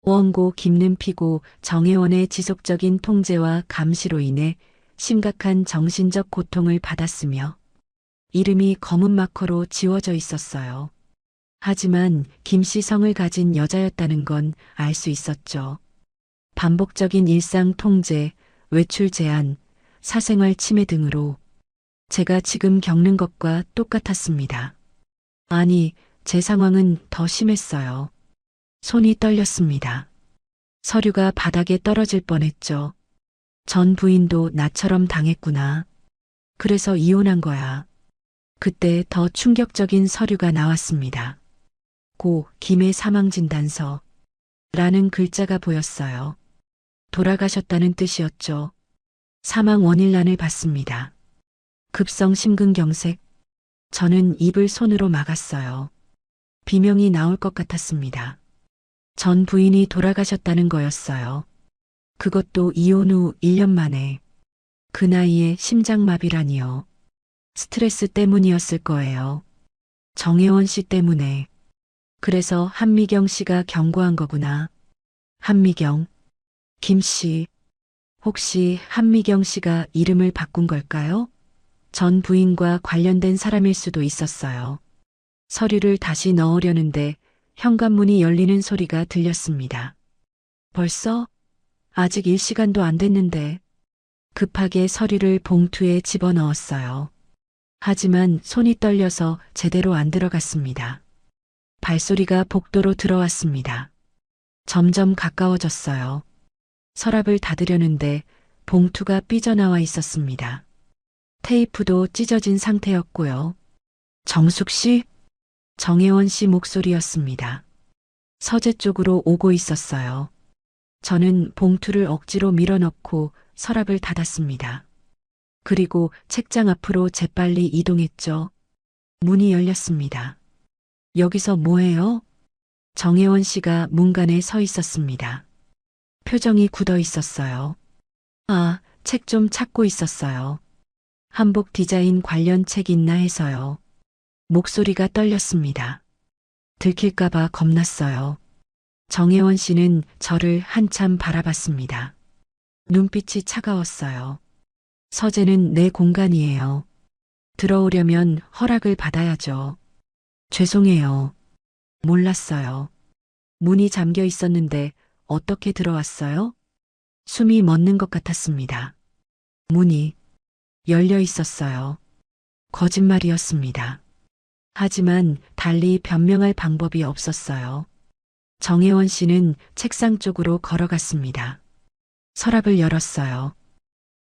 원고 김는피고 정혜원의 지속적인 통제와 감시로 인해 심각한 정신적 고통을 받았으며 이름이 검은 마커로 지워져 있었어요. 하지만 김씨 성을 가진 여자였다는 건 알 수 있었죠. 반복적인 일상 통제, 외출 제한, 사생활 침해 등으로 제가 지금 겪는 것과 똑같았습니다. 아니, 제 상황은 더 심했어요. 손이 떨렸습니다. 서류가 바닥에 떨어질 뻔했죠. 전 부인도 나처럼 당했구나. 그래서 이혼한 거야. 그때 더 충격적인 서류가 나왔습니다. 고 김의 사망진단서 라는 글자가 보였어요. 돌아가셨다는 뜻이었죠. 사망 원일란을 봤습니다. 급성 심근경색. 저는 입을 손으로 막았어요. 비명이 나올 것 같았습니다. 전 부인이 돌아가셨다는 거였어요. 그것도 이혼 후 1년 만에. 그 나이에 심장마비라니요. 스트레스 때문이었을 거예요. 정혜원 씨 때문에. 그래서 한미경 씨가 경고한 거구나. 한미경. 김 씨. 혹시 한미경 씨가 이름을 바꾼 걸까요? 전 부인과 관련된 사람일 수도 있었어요. 서류를 다시 넣으려는데 현관문이 열리는 소리가 들렸습니다. 벌써? 아직 1시간도 안 됐는데. 급하게 서류를 봉투에 집어넣었어요. 하지만 손이 떨려서 제대로 안 들어갔습니다. 발소리가 복도로 들어왔습니다. 점점 가까워졌어요. 서랍을 닫으려는데 봉투가 삐져나와 있었습니다. 테이프도 찢어진 상태였고요. 정숙 씨? 정혜원 씨 목소리였습니다. 서재 쪽으로 오고 있었어요. 저는 봉투를 억지로 밀어넣고 서랍을 닫았습니다. 그리고 책장 앞으로 재빨리 이동했죠. 문이 열렸습니다. 여기서 뭐해요? 정혜원 씨가 문간에 서 있었습니다. 표정이 굳어 있었어요. 아, 책 좀 찾고 있었어요. 한복 디자인 관련 책 있나 해서요. 목소리가 떨렸습니다. 들킬까봐 겁났어요. 정혜원 씨는 저를 한참 바라봤습니다. 눈빛이 차가웠어요. 서재는 내 공간이에요. 들어오려면 허락을 받아야죠. 죄송해요. 몰랐어요. 문이 잠겨 있었는데 어떻게 들어왔어요? 숨이 멎는 것 같았습니다. 문이 열려 있었어요. 거짓말이었습니다. 하지만 달리 변명할 방법이 없었어요. 정혜원 씨는 책상 쪽으로 걸어갔습니다. 서랍을 열었어요.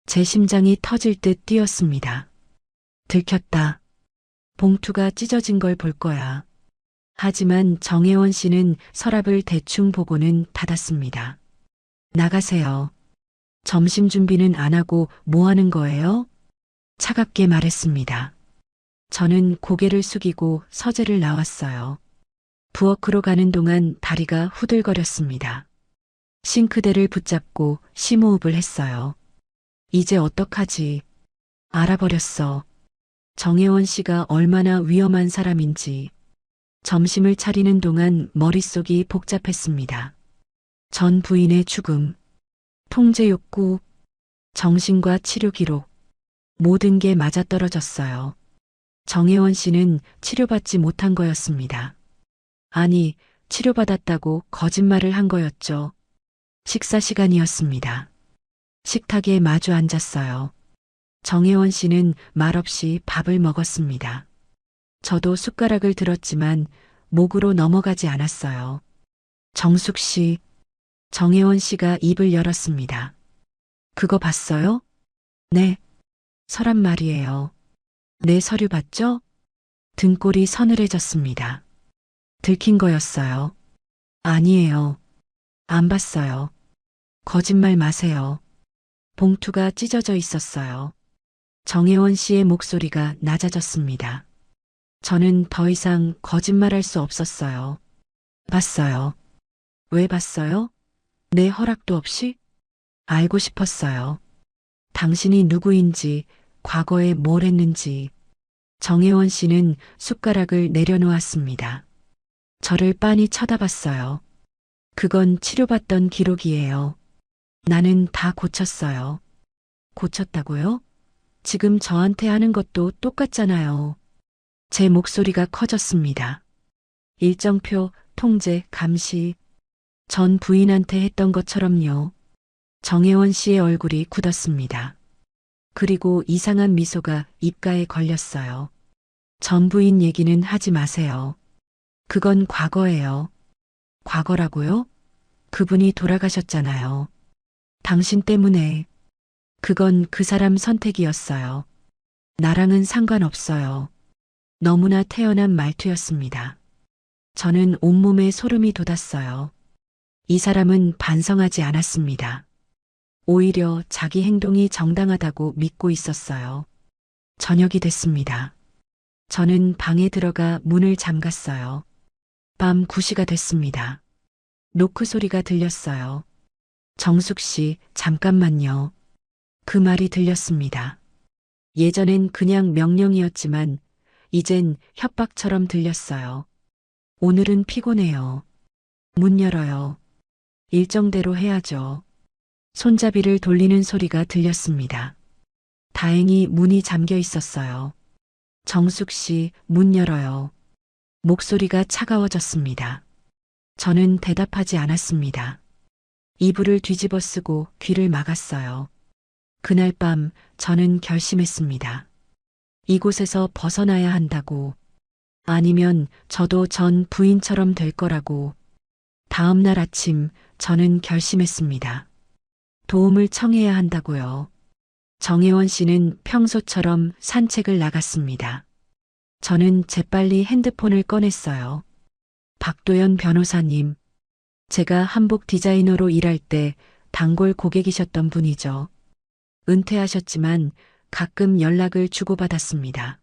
제 심장이 터질 듯 뛰었습니다. 들켰다. 봉투가 찢어진 걸 볼 거야. 하지만 정혜원 씨는 서랍을 대충 보고는 닫았습니다. 나가세요. 점심 준비는 안 하고 뭐 하는 거예요? 차갑게 말했습니다. 저는 고개를 숙이고 서재를 나왔어요. 부엌으로 가는 동안 다리가 후들거렸습니다. 싱크대를 붙잡고 심호흡을 했어요. 이제 어떡하지? 알아버렸어. 정혜원 씨가 얼마나 위험한 사람인지. 점심을 차리는 동안 머릿속이 복잡했습니다. 전 부인의 죽음, 통제 욕구, 정신과 치료 기록, 모든 게 맞아떨어졌어요. 정혜원 씨는 치료받지 못한 거였습니다. 아니, 치료받았다고 거짓말을 한 거였죠. 식사 시간이었습니다. 식탁에 마주 앉았어요. 정혜원 씨는 말없이 밥을 먹었습니다. 저도 숟가락을 들었지만 목으로 넘어가지 않았어요. 정숙 씨, 정혜원 씨가 입을 열었습니다. 그거 봤어요? 네. 서랍 말이에요. 내 서류 봤죠? 등골이 서늘해졌습니다. 들킨 거였어요. 아니에요. 안 봤어요. 거짓말 마세요. 봉투가 찢어져 있었어요. 정혜원 씨의 목소리가 낮아졌습니다. 저는 더 이상 거짓말할 수 없었어요. 봤어요. 왜 봤어요? 내 허락도 없이? 알고 싶었어요. 당신이 누구인지, 과거에 뭘 했는지. 정혜원 씨는 숟가락을 내려놓았습니다. 저를 빤히 쳐다봤어요. 그건 치료받던 기록이에요. 나는 다 고쳤어요. 고쳤다고요? 지금 저한테 하는 것도 똑같잖아요. 제 목소리가 커졌습니다. 일정표, 통제, 감시. 전 부인한테 했던 것처럼요. 정혜원 씨의 얼굴이 굳었습니다. 그리고 이상한 미소가 입가에 걸렸어요. 전 부인 얘기는 하지 마세요. 그건 과거예요. 과거라고요? 그분이 돌아가셨잖아요. 당신 때문에. 그건 그 사람 선택이었어요. 나랑은 상관없어요. 너무나 태연한 말투였습니다. 저는 온몸에 소름이 돋았어요. 이 사람은 반성하지 않았습니다. 오히려 자기 행동이 정당하다고 믿고 있었어요. 저녁이 됐습니다. 저는 방에 들어가 문을 잠갔어요. 밤 9시가 됐습니다. 노크 소리가 들렸어요. 정숙 씨, 잠깐만요. 그 말이 들렸습니다. 예전엔 그냥 명령이었지만 이젠 협박처럼 들렸어요. 오늘은 피곤해요. 문 열어요. 일정대로 해야죠. 손잡이를 돌리는 소리가 들렸습니다. 다행히 문이 잠겨 있었어요. 정숙 씨, 문 열어요. 목소리가 차가워졌습니다. 저는 대답하지 않았습니다. 이불을 뒤집어 쓰고 귀를 막았어요. 그날 밤 저는 결심했습니다. 이곳에서 벗어나야 한다고. 아니면 저도 전 부인처럼 될 거라고. 다음 날 아침 저는 결심했습니다. 도움을 청해야 한다고요. 정혜원 씨는 평소처럼 산책을 나갔습니다. 저는 재빨리 핸드폰을 꺼냈어요. 박도연 변호사님. 제가 한복 디자이너로 일할 때 단골 고객이셨던 분이죠. 은퇴하셨지만 가끔 연락을 주고받았습니다.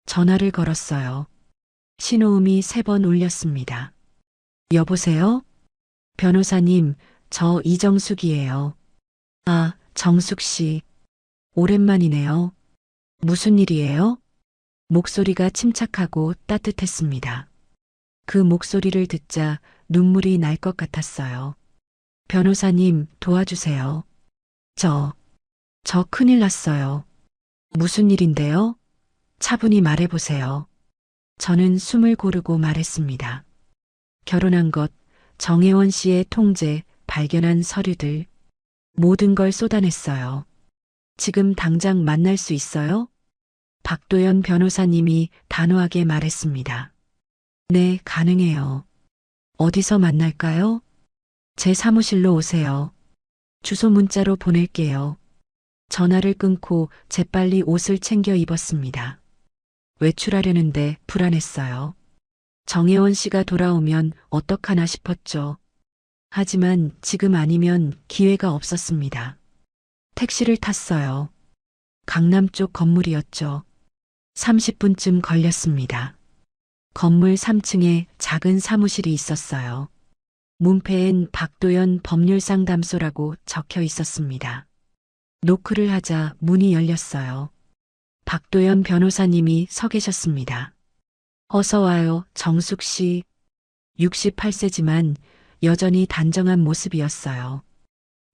전화를 걸었어요. 신호음이 3번 울렸습니다. 여보세요? 변호사님, 저 이정숙이에요. 아, 정숙 씨. 오랜만이네요. 무슨 일이에요? 목소리가 침착하고 따뜻했습니다. 그 목소리를 듣자 눈물이 날 것 같았어요. 변호사님, 도와주세요. 저 큰일 났어요. 무슨 일인데요? 차분히 말해보세요. 저는 숨을 고르고 말했습니다. 결혼한 것, 정혜원 씨의 통제, 발견한 서류들, 모든 걸 쏟아냈어요. 지금 당장 만날 수 있어요? 박도연 변호사님이 단호하게 말했습니다. 네, 가능해요. 어디서 만날까요? 제 사무실로 오세요. 주소 문자로 보낼게요. 전화를 끊고 재빨리 옷을 챙겨 입었습니다. 외출하려는데 불안했어요. 정혜원 씨가 돌아오면 어떡하나 싶었죠. 하지만 지금 아니면 기회가 없었습니다. 택시를 탔어요. 강남 쪽 건물이었죠. 30분쯤 걸렸습니다. 건물 3층에 작은 사무실이 있었어요. 문패엔 박도연 법률상담소라고 적혀 있었습니다. 노크를 하자 문이 열렸어요. 박도연 변호사님이 서 계셨습니다. 어서 와요, 정숙 씨. 68세지만 여전히 단정한 모습이었어요.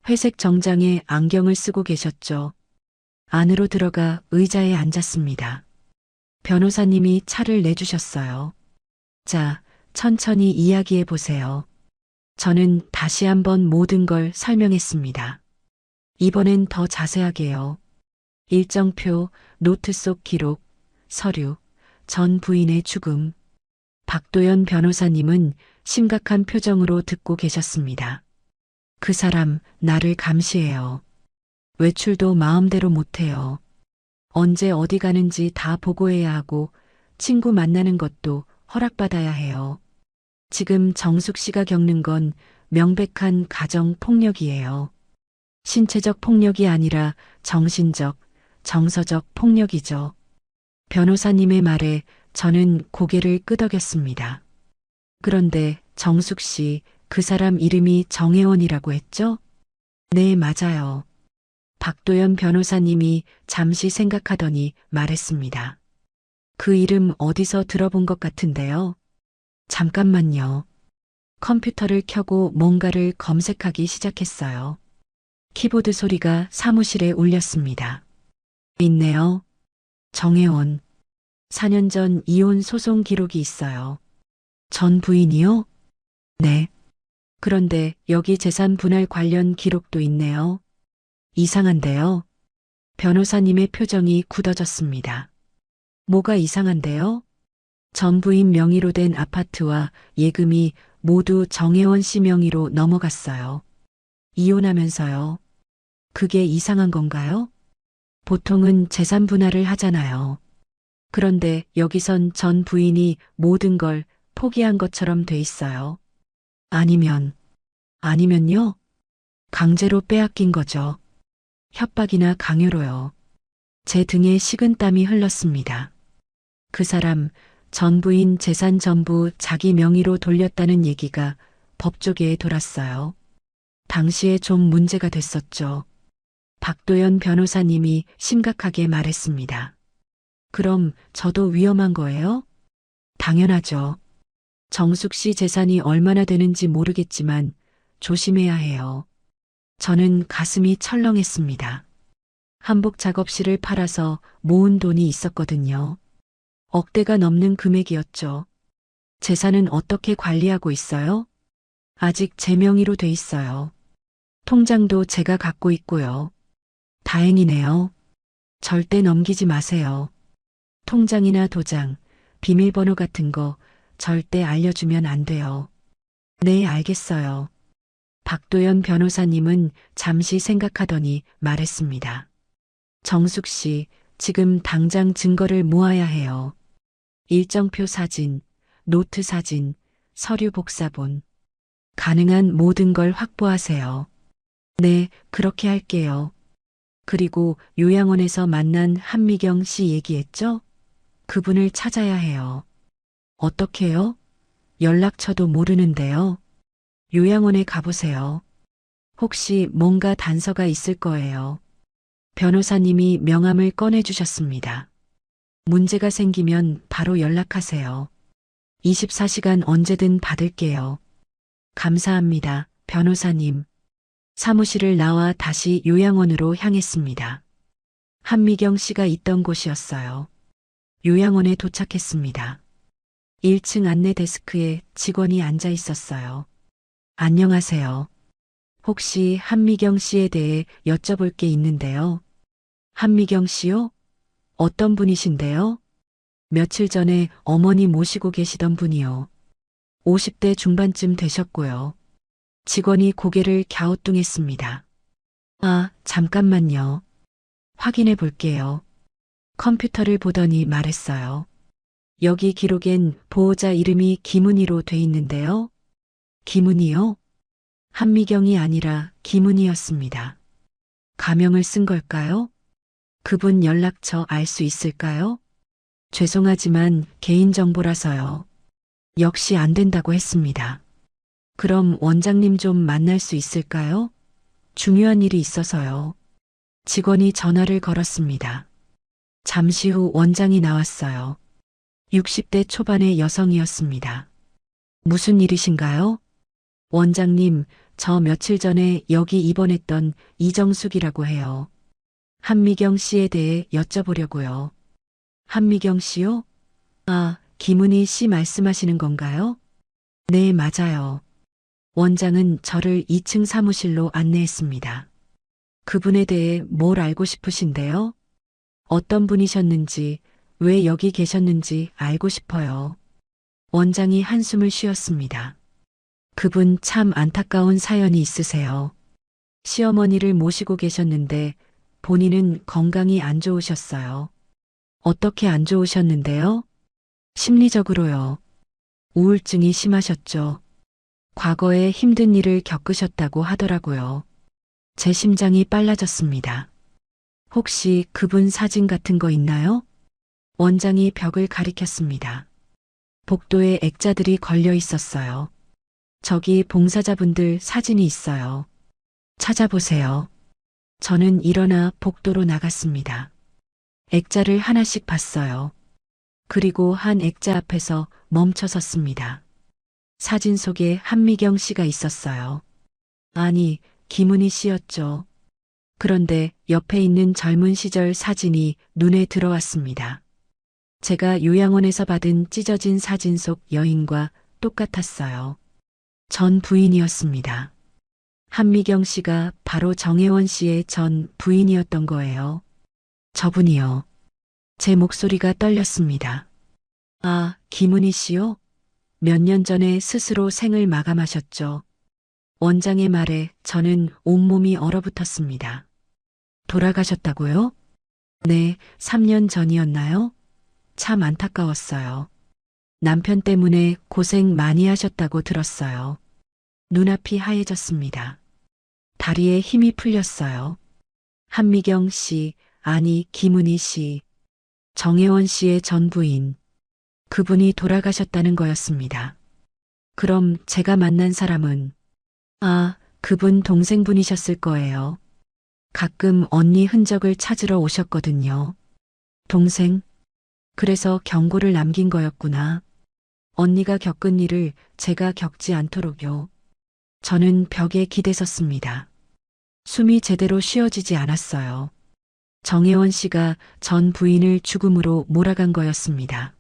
회색 정장에 안경을 쓰고 계셨죠. 안으로 들어가 의자에 앉았습니다. 변호사님이 차를 내주셨어요. 자, 천천히 이야기해 보세요. 저는 다시 한번 모든 걸 설명했습니다. 이번엔 더 자세하게요. 일정표, 노트 속 기록, 서류, 전 부인의 죽음. 박도연 변호사님은 심각한 표정으로 듣고 계셨습니다. 그 사람 나를 감시해요. 외출도 마음대로 못해요. 언제 어디 가는지 다 보고해야 하고 친구 만나는 것도 허락받아야 해요. 지금 정숙 씨가 겪는 건 명백한 가정 폭력이에요. 신체적 폭력이 아니라 정신적, 정서적 폭력이죠. 변호사님의 말에 저는 고개를 끄덕였습니다. 그런데 정숙 씨, 그 사람 이름이 정혜원이라고 했죠? 네, 맞아요. 박도연 변호사님이 잠시 생각하더니 말했습니다. 그 이름 어디서 들어본 것 같은데요? 잠깐만요. 컴퓨터를 켜고 뭔가를 검색하기 시작했어요. 키보드 소리가 사무실에 울렸습니다. 있네요. 정혜원. 4년 전 이혼 소송 기록이 있어요. 전 부인이요? 네. 그런데 여기 재산 분할 관련 기록도 있네요. 이상한데요? 변호사님의 표정이 굳어졌습니다. 뭐가 이상한데요? 전 부인 명의로 된 아파트와 예금이 모두 정혜원 씨 명의로 넘어갔어요. 이혼하면서요. 그게 이상한 건가요? 보통은 재산 분할을 하잖아요. 그런데 여기선 전 부인이 모든 걸 포기한 것처럼 돼 있어요. 아니면요? 강제로 빼앗긴 거죠. 협박이나 강요로요. 제 등에 식은땀이 흘렀습니다. 그 사람, 전 부인 재산 전부 자기 명의로 돌렸다는 얘기가 법조계에 돌았어요. 당시에 좀 문제가 됐었죠. 박도연 변호사님이 심각하게 말했습니다. 그럼 저도 위험한 거예요? 당연하죠. 정숙 씨 재산이 얼마나 되는지 모르겠지만 조심해야 해요. 저는 가슴이 철렁했습니다. 한복 작업실을 팔아서 모은 돈이 있었거든요. 억대가 넘는 금액이었죠. 재산은 어떻게 관리하고 있어요? 아직 제 명의로 돼 있어요. 통장도 제가 갖고 있고요. 다행이네요. 절대 넘기지 마세요. 통장이나 도장, 비밀번호 같은 거 절대 알려주면 안 돼요. 네, 알겠어요. 박도연 변호사님은 잠시 생각하더니 말했습니다. 정숙 씨, 지금 당장 증거를 모아야 해요. 일정표 사진, 노트 사진, 서류 복사본. 가능한 모든 걸 확보하세요. 네, 그렇게 할게요. 그리고 요양원에서 만난 한미경 씨 얘기했죠? 그분을 찾아야 해요. 어떻게요? 연락처도 모르는데요. 요양원에 가보세요. 혹시 뭔가 단서가 있을 거예요. 변호사님이 명함을 꺼내주셨습니다. 문제가 생기면 바로 연락하세요. 24시간 언제든 받을게요. 감사합니다, 변호사님. 사무실을 나와 다시 요양원으로 향했습니다. 한미경 씨가 있던 곳이었어요. 요양원에 도착했습니다. 1층 안내 데스크에 직원이 앉아 있었어요. 안녕하세요. 혹시 한미경 씨에 대해 여쭤볼 게 있는데요. 한미경 씨요? 어떤 분이신데요? 며칠 전에 어머니 모시고 계시던 분이요. 50대 중반쯤 되셨고요. 직원이 고개를 갸우뚱했습니다. 아, 잠깐만요. 확인해 볼게요. 컴퓨터를 보더니 말했어요. 여기 기록엔 보호자 이름이 김은희로 돼 있는데요. 김은희요? 한미경이 아니라 김은희였습니다. 가명을 쓴 걸까요? 그분 연락처 알 수 있을까요? 죄송하지만 개인정보라서요. 역시 안 된다고 했습니다. 그럼 원장님 좀 만날 수 있을까요? 중요한 일이 있어서요. 직원이 전화를 걸었습니다. 잠시 후 원장이 나왔어요. 60대 초반의 여성이었습니다. 무슨 일이신가요? 원장님, 저 며칠 전에 여기 입원했던 이정숙이라고 해요. 한미경 씨에 대해 여쭤보려고요. 한미경 씨요? 아, 김은희 씨 말씀하시는 건가요? 네, 맞아요. 원장은 저를 2층 사무실로 안내했습니다. 그분에 대해 뭘 알고 싶으신데요? 어떤 분이셨는지, 왜 여기 계셨는지 알고 싶어요. 원장이 한숨을 쉬었습니다. 그분 참 안타까운 사연이 있으세요. 시어머니를 모시고 계셨는데 본인은 건강이 안 좋으셨어요. 어떻게 안 좋으셨는데요? 심리적으로요. 우울증이 심하셨죠. 과거에 힘든 일을 겪으셨다고 하더라고요. 제 심장이 빨라졌습니다. 혹시 그분 사진 같은 거 있나요? 원장이 벽을 가리켰습니다. 복도에 액자들이 걸려 있었어요. 저기 봉사자분들 사진이 있어요. 찾아보세요. 저는 일어나 복도로 나갔습니다. 액자를 하나씩 봤어요. 그리고 한 액자 앞에서 멈춰 섰습니다. 사진 속에 한미경 씨가 있었어요. 아니, 김은희 씨였죠. 그런데 옆에 있는 젊은 시절 사진이 눈에 들어왔습니다. 제가 요양원에서 받은 찢어진 사진 속 여인과 똑같았어요. 전 부인이었습니다. 한미경 씨가 바로 정혜원 씨의 전 부인이었던 거예요. 저분이요. 제 목소리가 떨렸습니다. 아, 김은희 씨요? 몇 년 전에 스스로 생을 마감하셨죠. 원장의 말에 저는 온몸이 얼어붙었습니다. 돌아가셨다고요? 네, 3년 전이었나요? 참 안타까웠어요. 남편 때문에 고생 많이 하셨다고 들었어요. 눈앞이 하얘졌습니다. 다리에 힘이 풀렸어요. 한미경 씨, 아니 김은희 씨, 정혜원 씨의 전 부인. 그분이 돌아가셨다는 거였습니다. 그럼 제가 만난 사람은, 아, 그분 동생분이셨을 거예요. 가끔 언니 흔적을 찾으러 오셨거든요. 동생? 그래서 경고를 남긴 거였구나. 언니가 겪은 일을 제가 겪지 않도록요. 저는 벽에 기대섰습니다. 숨이 제대로 쉬어지지 않았어요. 정혜원 씨가 전 부인을 죽음으로 몰아간 거였습니다.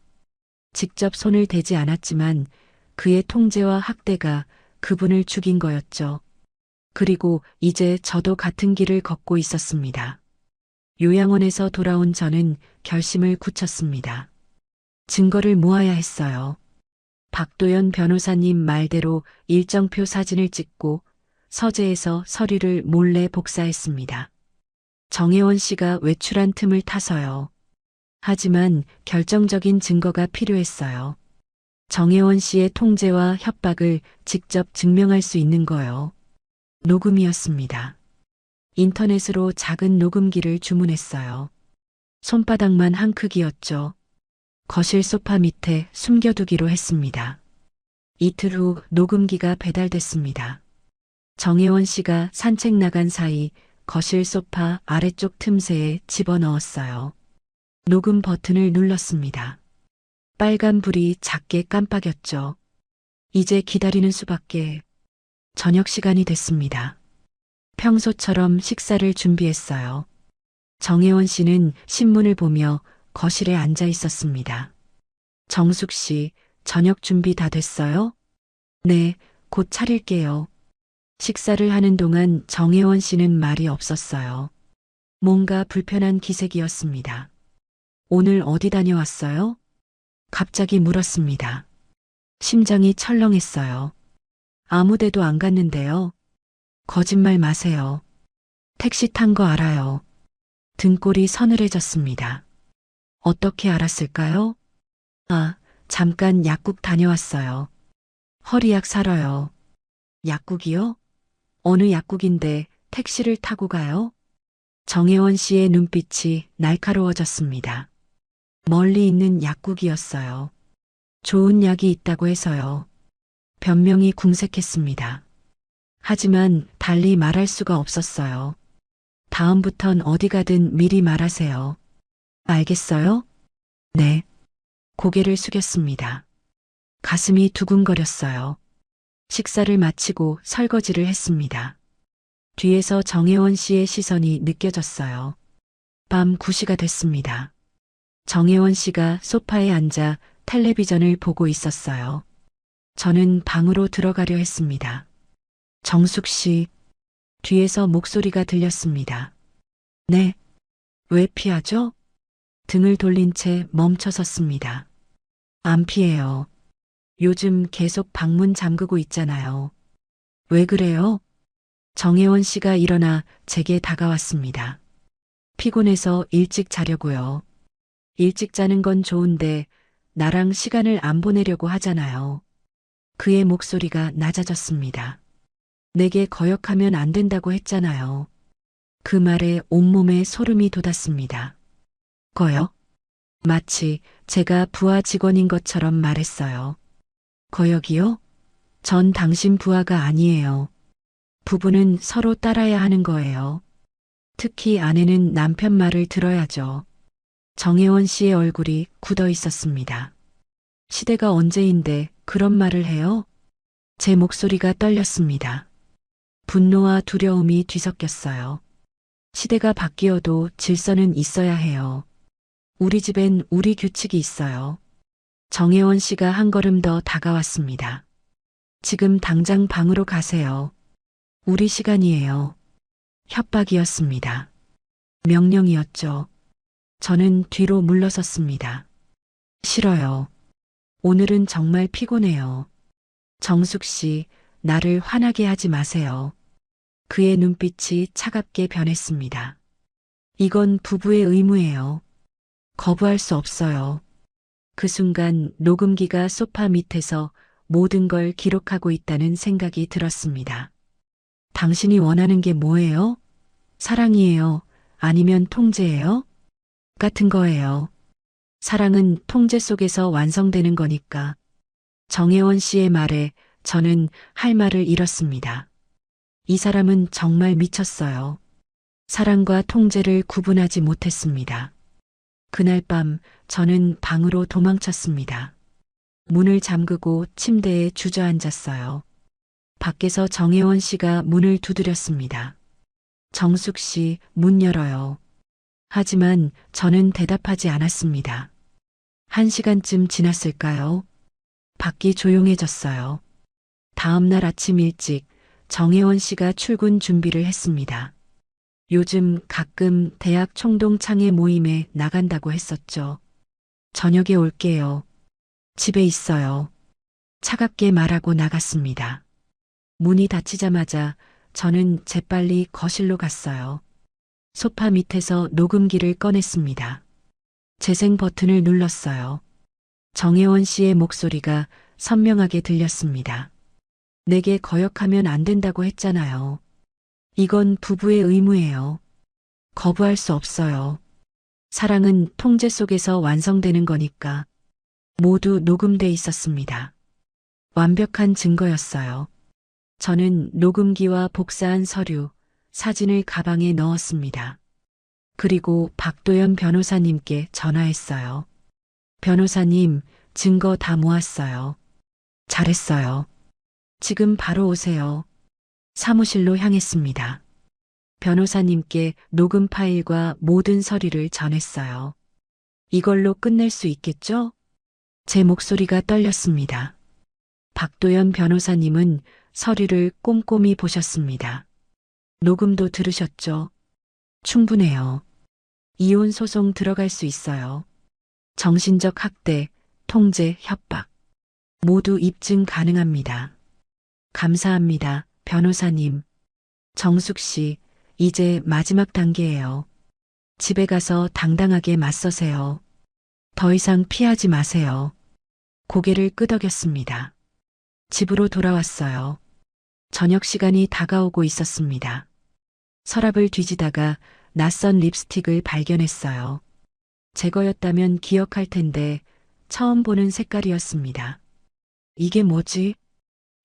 직접 손을 대지 않았지만 그의 통제와 학대가 그분을 죽인 거였죠. 그리고 이제 저도 같은 길을 걷고 있었습니다. 요양원에서 돌아온 저는 결심을 굳혔습니다. 증거를 모아야 했어요. 박도연 변호사님 말대로 일정표 사진을 찍고 서재에서 서류를 몰래 복사했습니다. 정혜원 씨가 외출한 틈을 타서요. 하지만 결정적인 증거가 필요했어요. 정혜원 씨의 통제와 협박을 직접 증명할 수 있는 거요. 녹음이었습니다. 인터넷으로 작은 녹음기를 주문했어요. 손바닥만 한 크기였죠. 거실 소파 밑에 숨겨두기로 했습니다. 이틀 후 녹음기가 배달됐습니다. 정혜원 씨가 산책 나간 사이 거실 소파 아래쪽 틈새에 집어넣었어요. 녹음 버튼을 눌렀습니다. 빨간 불이 작게 깜빡였죠. 이제 기다리는 수밖에. 저녁 시간이 됐습니다. 평소처럼 식사를 준비했어요. 정혜원 씨는 신문을 보며 거실에 앉아 있었습니다. 정숙 씨, 저녁 준비 다 됐어요? 네, 곧 차릴게요. 식사를 하는 동안 정혜원 씨는 말이 없었어요. 뭔가 불편한 기색이었습니다. 오늘 어디 다녀왔어요? 갑자기 물었습니다. 심장이 철렁했어요. 아무 데도 안 갔는데요. 거짓말 마세요. 택시 탄 거 알아요. 등골이 서늘해졌습니다. 어떻게 알았을까요? 아, 잠깐 약국 다녀왔어요. 허리약 사러요. 약국이요? 어느 약국인데 택시를 타고 가요? 정혜원 씨의 눈빛이 날카로워졌습니다. 멀리 있는 약국이었어요. 좋은 약이 있다고 해서요. 변명이 궁색했습니다. 하지만 달리 말할 수가 없었어요. 다음부턴 어디 가든 미리 말하세요. 알겠어요? 네. 고개를 숙였습니다. 가슴이 두근거렸어요. 식사를 마치고 설거지를 했습니다. 뒤에서 정혜원 씨의 시선이 느껴졌어요. 밤 9시가 됐습니다. 정혜원 씨가 소파에 앉아 텔레비전을 보고 있었어요. 저는 방으로 들어가려 했습니다. 정숙 씨, 뒤에서 목소리가 들렸습니다. 네. 왜 피하죠? 등을 돌린 채 멈춰 섰습니다. 안 피해요. 요즘 계속 방문 잠그고 있잖아요. 왜 그래요? 정혜원 씨가 일어나 제게 다가왔습니다. 피곤해서 일찍 자려고요. 일찍 자는 건 좋은데 나랑 시간을 안 보내려고 하잖아요. 그의 목소리가 낮아졌습니다. 내게 거역하면 안 된다고 했잖아요. 그 말에 온몸에 소름이 돋았습니다. 거역? 마치 제가 부하 직원인 것처럼 말했어요. 거역이요? 전 당신 부하가 아니에요. 부부는 서로 따라야 하는 거예요. 특히 아내는 남편 말을 들어야죠. 정혜원 씨의 얼굴이 굳어 있었습니다. 시대가 언제인데 그런 말을 해요? 제 목소리가 떨렸습니다. 분노와 두려움이 뒤섞였어요. 시대가 바뀌어도 질서는 있어야 해요. 우리 집엔 우리 규칙이 있어요. 정혜원 씨가 한 걸음 더 다가왔습니다. 지금 당장 방으로 가세요. 우리 시간이에요. 협박이었습니다. 명령이었죠. 저는 뒤로 물러섰습니다. 싫어요. 오늘은 정말 피곤해요. 정숙 씨, 나를 화나게 하지 마세요. 그의 눈빛이 차갑게 변했습니다. 이건 부부의 의무예요. 거부할 수 없어요. 그 순간 녹음기가 소파 밑에서 모든 걸 기록하고 있다는 생각이 들었습니다. 당신이 원하는 게 뭐예요? 사랑이에요? 아니면 통제예요? 같은 거예요. 사랑은 통제 속에서 완성되는 거니까. 정혜원 씨의 말에 저는 할 말을 잃었습니다. 이 사람은 정말 미쳤어요. 사랑과 통제를 구분하지 못했습니다. 그날 밤 저는 방으로 도망쳤습니다. 문을 잠그고 침대에 주저앉았어요. 밖에서 정혜원 씨가 문을 두드렸습니다. 정숙 씨, 문 열어요. 하지만 저는 대답하지 않았습니다. 1시간쯤 지났을까요? 밖이 조용해졌어요. 다음 날 아침 일찍 정혜원 씨가 출근 준비를 했습니다. 요즘 가끔 대학 총동창회 모임에 나간다고 했었죠. 저녁에 올게요. 집에 있어요. 차갑게 말하고 나갔습니다. 문이 닫히자마자 저는 재빨리 거실로 갔어요. 소파 밑에서 녹음기를 꺼냈습니다. 재생 버튼을 눌렀어요. 정혜원 씨의 목소리가 선명하게 들렸습니다. 내게 거역하면 안 된다고 했잖아요. 이건 부부의 의무예요. 거부할 수 없어요. 사랑은 통제 속에서 완성되는 거니까. 모두 녹음돼 있었습니다. 완벽한 증거였어요. 저는 녹음기와 복사한 서류, 사진을 가방에 넣었습니다. 그리고 박도연 변호사님께 전화했어요. 변호사님, 증거 다 모았어요. 잘했어요. 지금 바로 오세요. 사무실로 향했습니다. 변호사님께 녹음 파일과 모든 서류를 전했어요. 이걸로 끝낼 수 있겠죠? 제 목소리가 떨렸습니다. 박도연 변호사님은 서류를 꼼꼼히 보셨습니다. 녹음도 들으셨죠? 충분해요. 이혼 소송 들어갈 수 있어요. 정신적 학대, 통제, 협박. 모두 입증 가능합니다. 감사합니다, 변호사님. 정숙 씨, 이제 마지막 단계예요. 집에 가서 당당하게 맞서세요. 더 이상 피하지 마세요. 고개를 끄덕였습니다. 집으로 돌아왔어요. 저녁 시간이 다가오고 있었습니다. 서랍을 뒤지다가 낯선 립스틱을 발견했어요. 제 거였다면 기억할 텐데 처음 보는 색깔이었습니다. 이게 뭐지?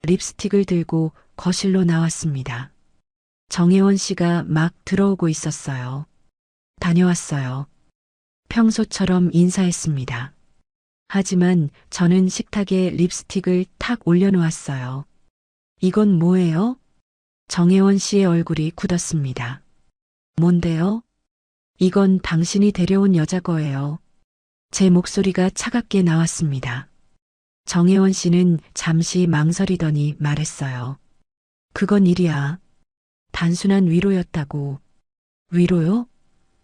립스틱을 들고 거실로 나왔습니다. 정혜원 씨가 막 들어오고 있었어요. 다녀왔어요. 평소처럼 인사했습니다. 하지만 저는 식탁에 립스틱을 탁 올려놓았어요. 이건 뭐예요? 정혜원 씨의 얼굴이 굳었습니다. 뭔데요? 이건 당신이 데려온 여자 거예요. 제 목소리가 차갑게 나왔습니다. 정혜원 씨는 잠시 망설이더니 말했어요. 그건 일이야. 단순한 위로였다고. 위로요?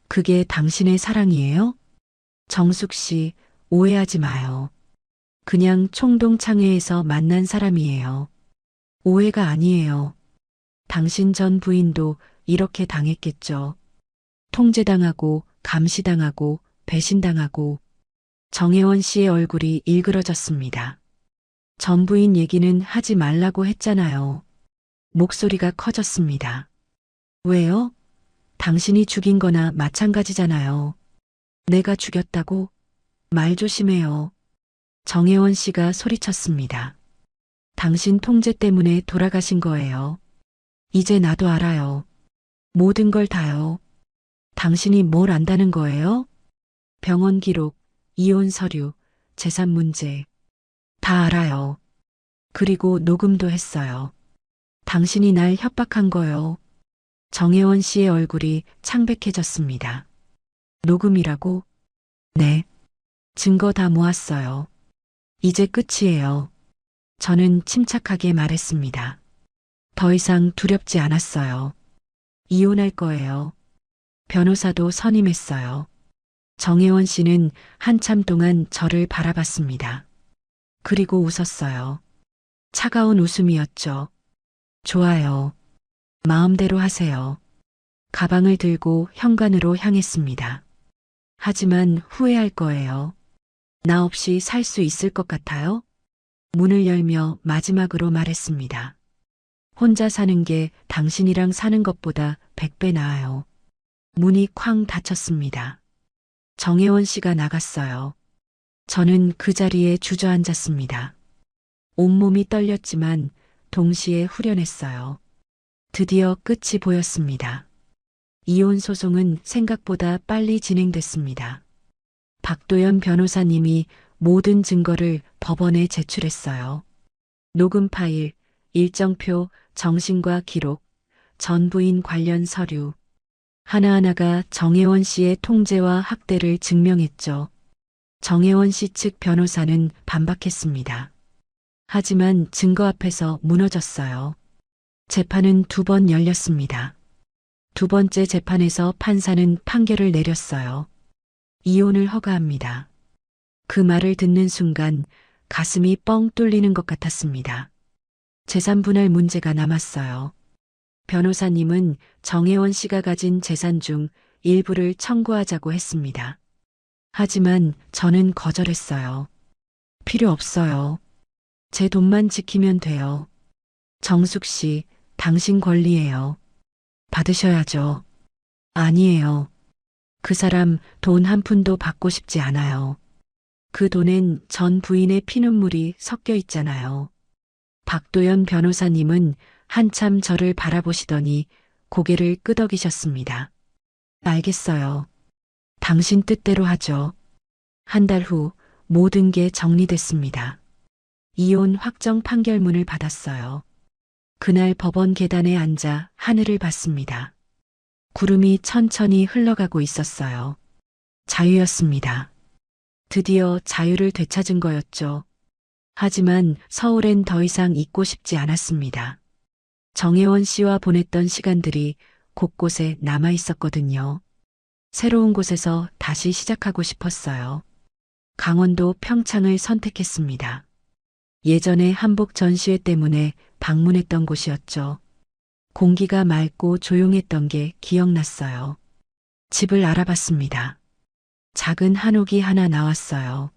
그게 당신의 사랑이에요? 정숙 씨, 오해하지 마요. 그냥 총동창회에서 만난 사람이에요. 오해가 아니에요. 당신 전 부인도 이렇게 당했겠죠. 통제당하고, 감시당하고, 배신당하고. 정혜원 씨의 얼굴이 일그러졌습니다. 전 부인 얘기는 하지 말라고 했잖아요. 목소리가 커졌습니다. 왜요? 당신이 죽인 거나 마찬가지잖아요. 내가 죽였다고? 말 조심해요. 정혜원 씨가 소리쳤습니다. 당신 통제 때문에 돌아가신 거예요. 이제 나도 알아요. 모든 걸 다요. 당신이 뭘 안다는 거예요? 병원 기록, 이혼 서류, 재산 문제. 다 알아요. 그리고 녹음도 했어요. 당신이 날 협박한 거요. 정혜원 씨의 얼굴이 창백해졌습니다. 녹음이라고? 네. 증거 다 모았어요. 이제 끝이에요. 저는 침착하게 말했습니다. 더 이상 두렵지 않았어요. 이혼할 거예요. 변호사도 선임했어요. 정혜원 씨는 한참 동안 저를 바라봤습니다. 그리고 웃었어요. 차가운 웃음이었죠. 좋아요. 마음대로 하세요. 가방을 들고 현관으로 향했습니다. 하지만 후회할 거예요. 나 없이 살 수 있을 것 같아요? 문을 열며 마지막으로 말했습니다. 혼자 사는 게 당신이랑 사는 것보다 100배 나아요. 문이 쾅 닫혔습니다. 정혜원 씨가 나갔어요. 저는 그 자리에 주저앉았습니다. 온몸이 떨렸지만 동시에 후련했어요. 드디어 끝이 보였습니다. 이혼 소송은 생각보다 빨리 진행됐습니다. 박도연 변호사님이 모든 증거를 법원에 제출했어요. 녹음 파일, 일정표, 정신과 기록, 전 부인 관련 서류. 하나하나가 정혜원 씨의 통제와 학대를 증명했죠. 정혜원 씨 측 변호사는 반박했습니다. 하지만 증거 앞에서 무너졌어요. 재판은 2번 열렸습니다. 2번째 재판에서 판사는 판결을 내렸어요. 이혼을 허가합니다. 그 말을 듣는 순간 가슴이 뻥 뚫리는 것 같았습니다. 재산 분할 문제가 남았어요. 변호사님은 정혜원 씨가 가진 재산 중 일부를 청구하자고 했습니다. 하지만 저는 거절했어요. 필요 없어요. 제 돈만 지키면 돼요. 정숙 씨, 당신 권리예요. 받으셔야죠. 아니에요. 그 사람 돈 한 푼도 받고 싶지 않아요. 그 돈엔 전 부인의 피눈물이 섞여 있잖아요. 박도연 변호사님은 한참 저를 바라보시더니 고개를 끄덕이셨습니다. 알겠어요. 당신 뜻대로 하죠. 한 달 후 모든 게 정리됐습니다. 이혼 확정 판결문을 받았어요. 그날 법원 계단에 앉아 하늘을 봤습니다. 구름이 천천히 흘러가고 있었어요. 자유였습니다. 드디어 자유를 되찾은 거였죠. 하지만 서울엔 더 이상 있고 싶지 않았습니다. 정혜원 씨와 보냈던 시간들이 곳곳에 남아 있었거든요. 새로운 곳에서 다시 시작하고 싶었어요. 강원도 평창을 선택했습니다. 예전에 한복 전시회 때문에 방문했던 곳이었죠. 공기가 맑고 조용했던 게 기억났어요. 집을 알아봤습니다. 작은 한옥이 하나 나왔어요.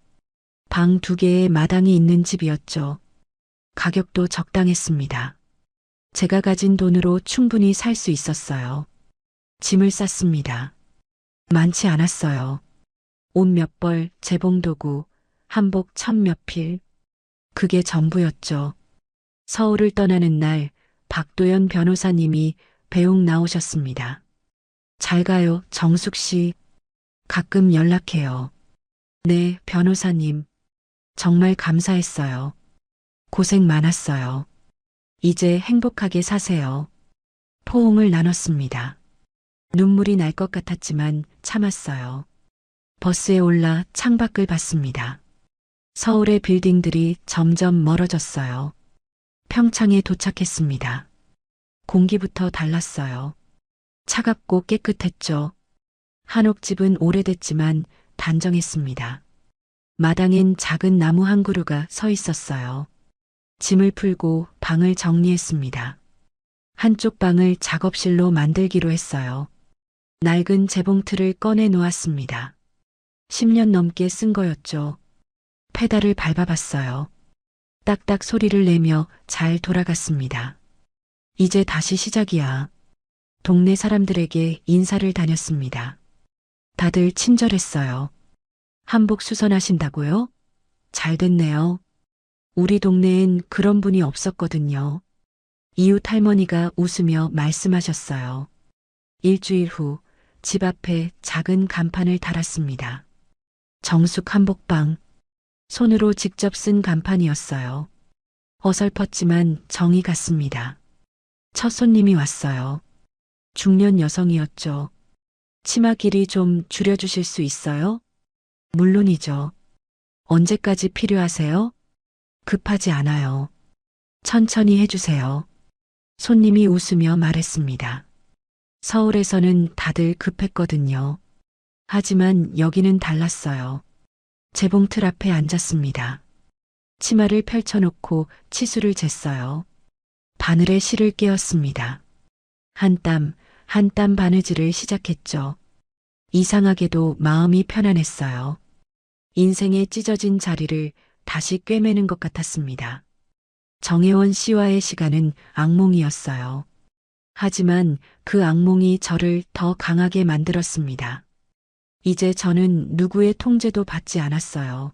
방 2개에 마당이 있는 집이었죠. 가격도 적당했습니다. 제가 가진 돈으로 충분히 살 수 있었어요. 짐을 쌌습니다. 많지 않았어요. 옷 몇 벌, 재봉도구, 한복 1000몇 필. 그게 전부였죠. 서울을 떠나는 날 박도연 변호사님이 배웅 나오셨습니다. 잘 가요, 정숙 씨. 가끔 연락해요. 네, 변호사님. 정말 감사했어요. 고생 많았어요. 이제 행복하게 사세요. 포옹을 나눴습니다. 눈물이 날 것 같았지만 참았어요. 버스에 올라 창밖을 봤습니다. 서울의 빌딩들이 점점 멀어졌어요. 평창에 도착했습니다. 공기부터 달랐어요. 차갑고 깨끗했죠. 한옥집은 오래됐지만 단정했습니다. 마당엔 작은 나무 한 그루가 서 있었어요. 짐을 풀고 방을 정리했습니다. 한쪽 방을 작업실로 만들기로 했어요. 낡은 재봉틀을 꺼내 놓았습니다. 10년 넘게 쓴 거였죠. 페달을 밟아봤어요. 딱딱 소리를 내며 잘 돌아갔습니다. 이제 다시 시작이야. 동네 사람들에게 인사를 다녔습니다. 다들 친절했어요. 한복 수선하신다고요? 잘 됐네요. 우리 동네엔 그런 분이 없었거든요. 이웃 할머니가 웃으며 말씀하셨어요. 일주일 후 집 앞에 작은 간판을 달았습니다. 정숙 한복방. 손으로 직접 쓴 간판이었어요. 어설펐지만 정이 갔습니다. 첫 손님이 왔어요. 중년 여성이었죠. 치마 길이 좀 줄여주실 수 있어요? 물론이죠. 언제까지 필요하세요? 급하지 않아요. 천천히 해주세요. 손님이 웃으며 말했습니다. 서울에서는 다들 급했거든요. 하지만 여기는 달랐어요. 재봉틀 앞에 앉았습니다. 치마를 펼쳐놓고 치수를 쟀어요. 바늘에 실을 깨었습니다. 한 땀, 한 땀 바느질을 시작했죠. 이상하게도 마음이 편안했어요. 인생의 찢어진 자리를 다시 꿰매는 것 같았습니다. 정혜원 씨와의 시간은 악몽이었어요. 하지만 그 악몽이 저를 더 강하게 만들었습니다. 이제 저는 누구의 통제도 받지 않았어요.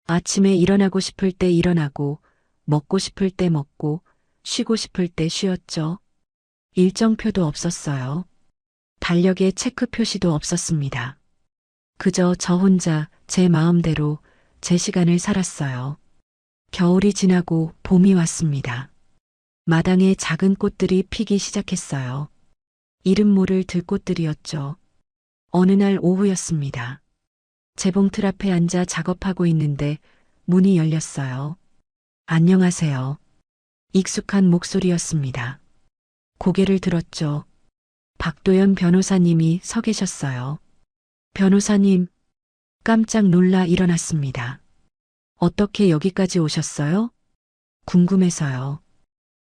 아침에 일어나고 싶을 때 일어나고, 먹고 싶을 때 먹고, 쉬고 싶을 때 쉬었죠. 일정표도 없었어요. 달력에 체크 표시도 없었습니다. 그저 저 혼자 제 마음대로 제 시간을 살았어요. 겨울이 지나고 봄이 왔습니다. 마당에 작은 꽃들이 피기 시작했어요. 이름 모를 들꽃들이었죠. 어느 날 오후였습니다. 재봉틀 앞에 앉아 작업하고 있는데 문이 열렸어요. 안녕하세요. 익숙한 목소리였습니다. 고개를 들었죠. 박도연 변호사님이 서 계셨어요. 변호사님, 깜짝 놀라 일어났습니다. 어떻게 여기까지 오셨어요? 궁금해서요.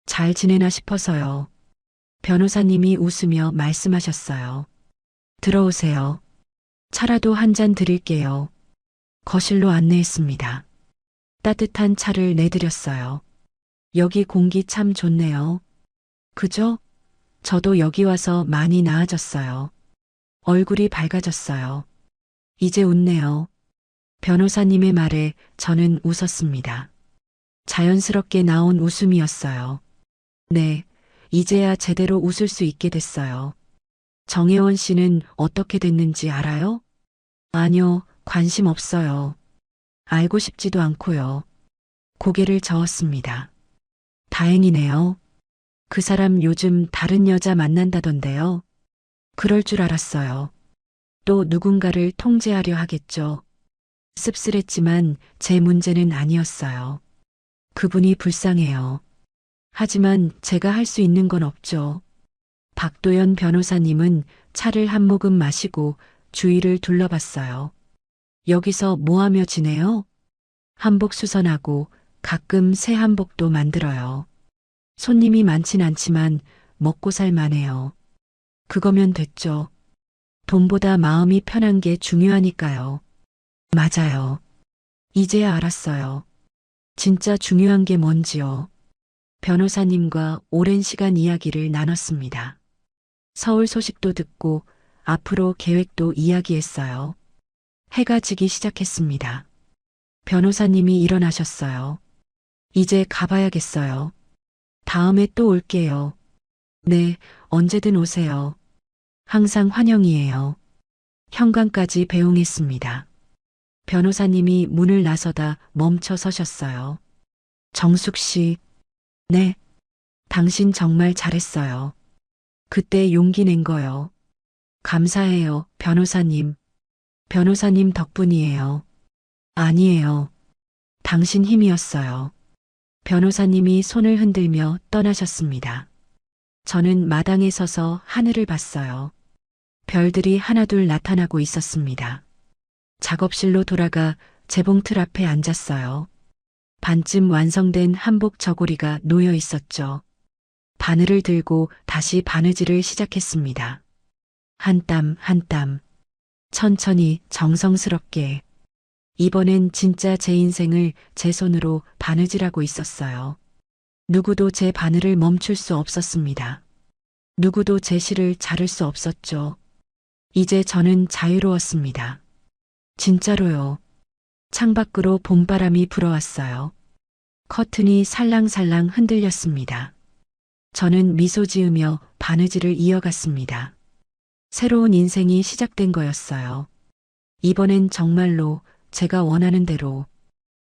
잘 지내나 싶어서요. 변호사님이 웃으며 말씀하셨어요. 들어오세요. 차라도 한 잔 드릴게요. 거실로 안내했습니다. 따뜻한 차를 내드렸어요. 여기 공기 참 좋네요. 그죠? 저도 여기 와서 많이 나아졌어요. 얼굴이 밝아졌어요. 이제 웃네요. 변호사님의 말에 저는 웃었습니다. 자연스럽게 나온 웃음이었어요. 네, 이제야 제대로 웃을 수 있게 됐어요. 정혜원 씨는 어떻게 됐는지 알아요? 아니요, 관심 없어요. 알고 싶지도 않고요. 고개를 저었습니다. 다행이네요. 그 사람 요즘 다른 여자 만난다던데요. 그럴 줄 알았어요. 또 누군가를 통제하려 하겠죠. 씁쓸했지만 제 문제는 아니었어요. 그분이 불쌍해요. 하지만 제가 할 수 있는 건 없죠. 박도연 변호사님은 차를 한 모금 마시고 주위를 둘러봤어요. 여기서 뭐 하며 지내요? 한복 수선하고 가끔 새 한복도 만들어요. 손님이 많진 않지만 먹고 살 만해요. 그거면 됐죠. 돈보다 마음이 편한 게 중요하니까요. 맞아요. 이제야 알았어요. 진짜 중요한 게 뭔지요. 변호사님과 오랜 시간 이야기를 나눴습니다. 서울 소식도 듣고 앞으로 계획도 이야기했어요. 해가 지기 시작했습니다. 변호사님이 일어나셨어요. 이제 가봐야겠어요. 다음에 또 올게요. 네, 언제든 오세요. 항상 환영이에요. 현관까지 배웅했습니다. 변호사님이 문을 나서다 멈춰 서셨어요. 정숙 씨, 네, 당신 정말 잘했어요. 그때 용기 낸 거요. 감사해요, 변호사님. 변호사님 덕분이에요. 아니에요. 당신 힘이었어요. 변호사님이 손을 흔들며 떠나셨습니다. 저는 마당에 서서 하늘을 봤어요. 별들이 하나둘 나타나고 있었습니다. 작업실로 돌아가 재봉틀 앞에 앉았어요. 반쯤 완성된 한복 저고리가 놓여 있었죠. 바늘을 들고 다시 바느질을 시작했습니다. 한 땀 한 땀, 천천히 정성스럽게. 이번엔 진짜 제 인생을 제 손으로 바느질하고 있었어요. 누구도 제 바늘을 멈출 수 없었습니다. 누구도 제 실을 자를 수 없었죠. 이제 저는 자유로웠습니다. 진짜로요. 창밖으로 봄바람이 불어왔어요. 커튼이 살랑살랑 흔들렸습니다. 저는 미소 지으며 바느질을 이어갔습니다. 새로운 인생이 시작된 거였어요. 이번엔 정말로 제가 원하는 대로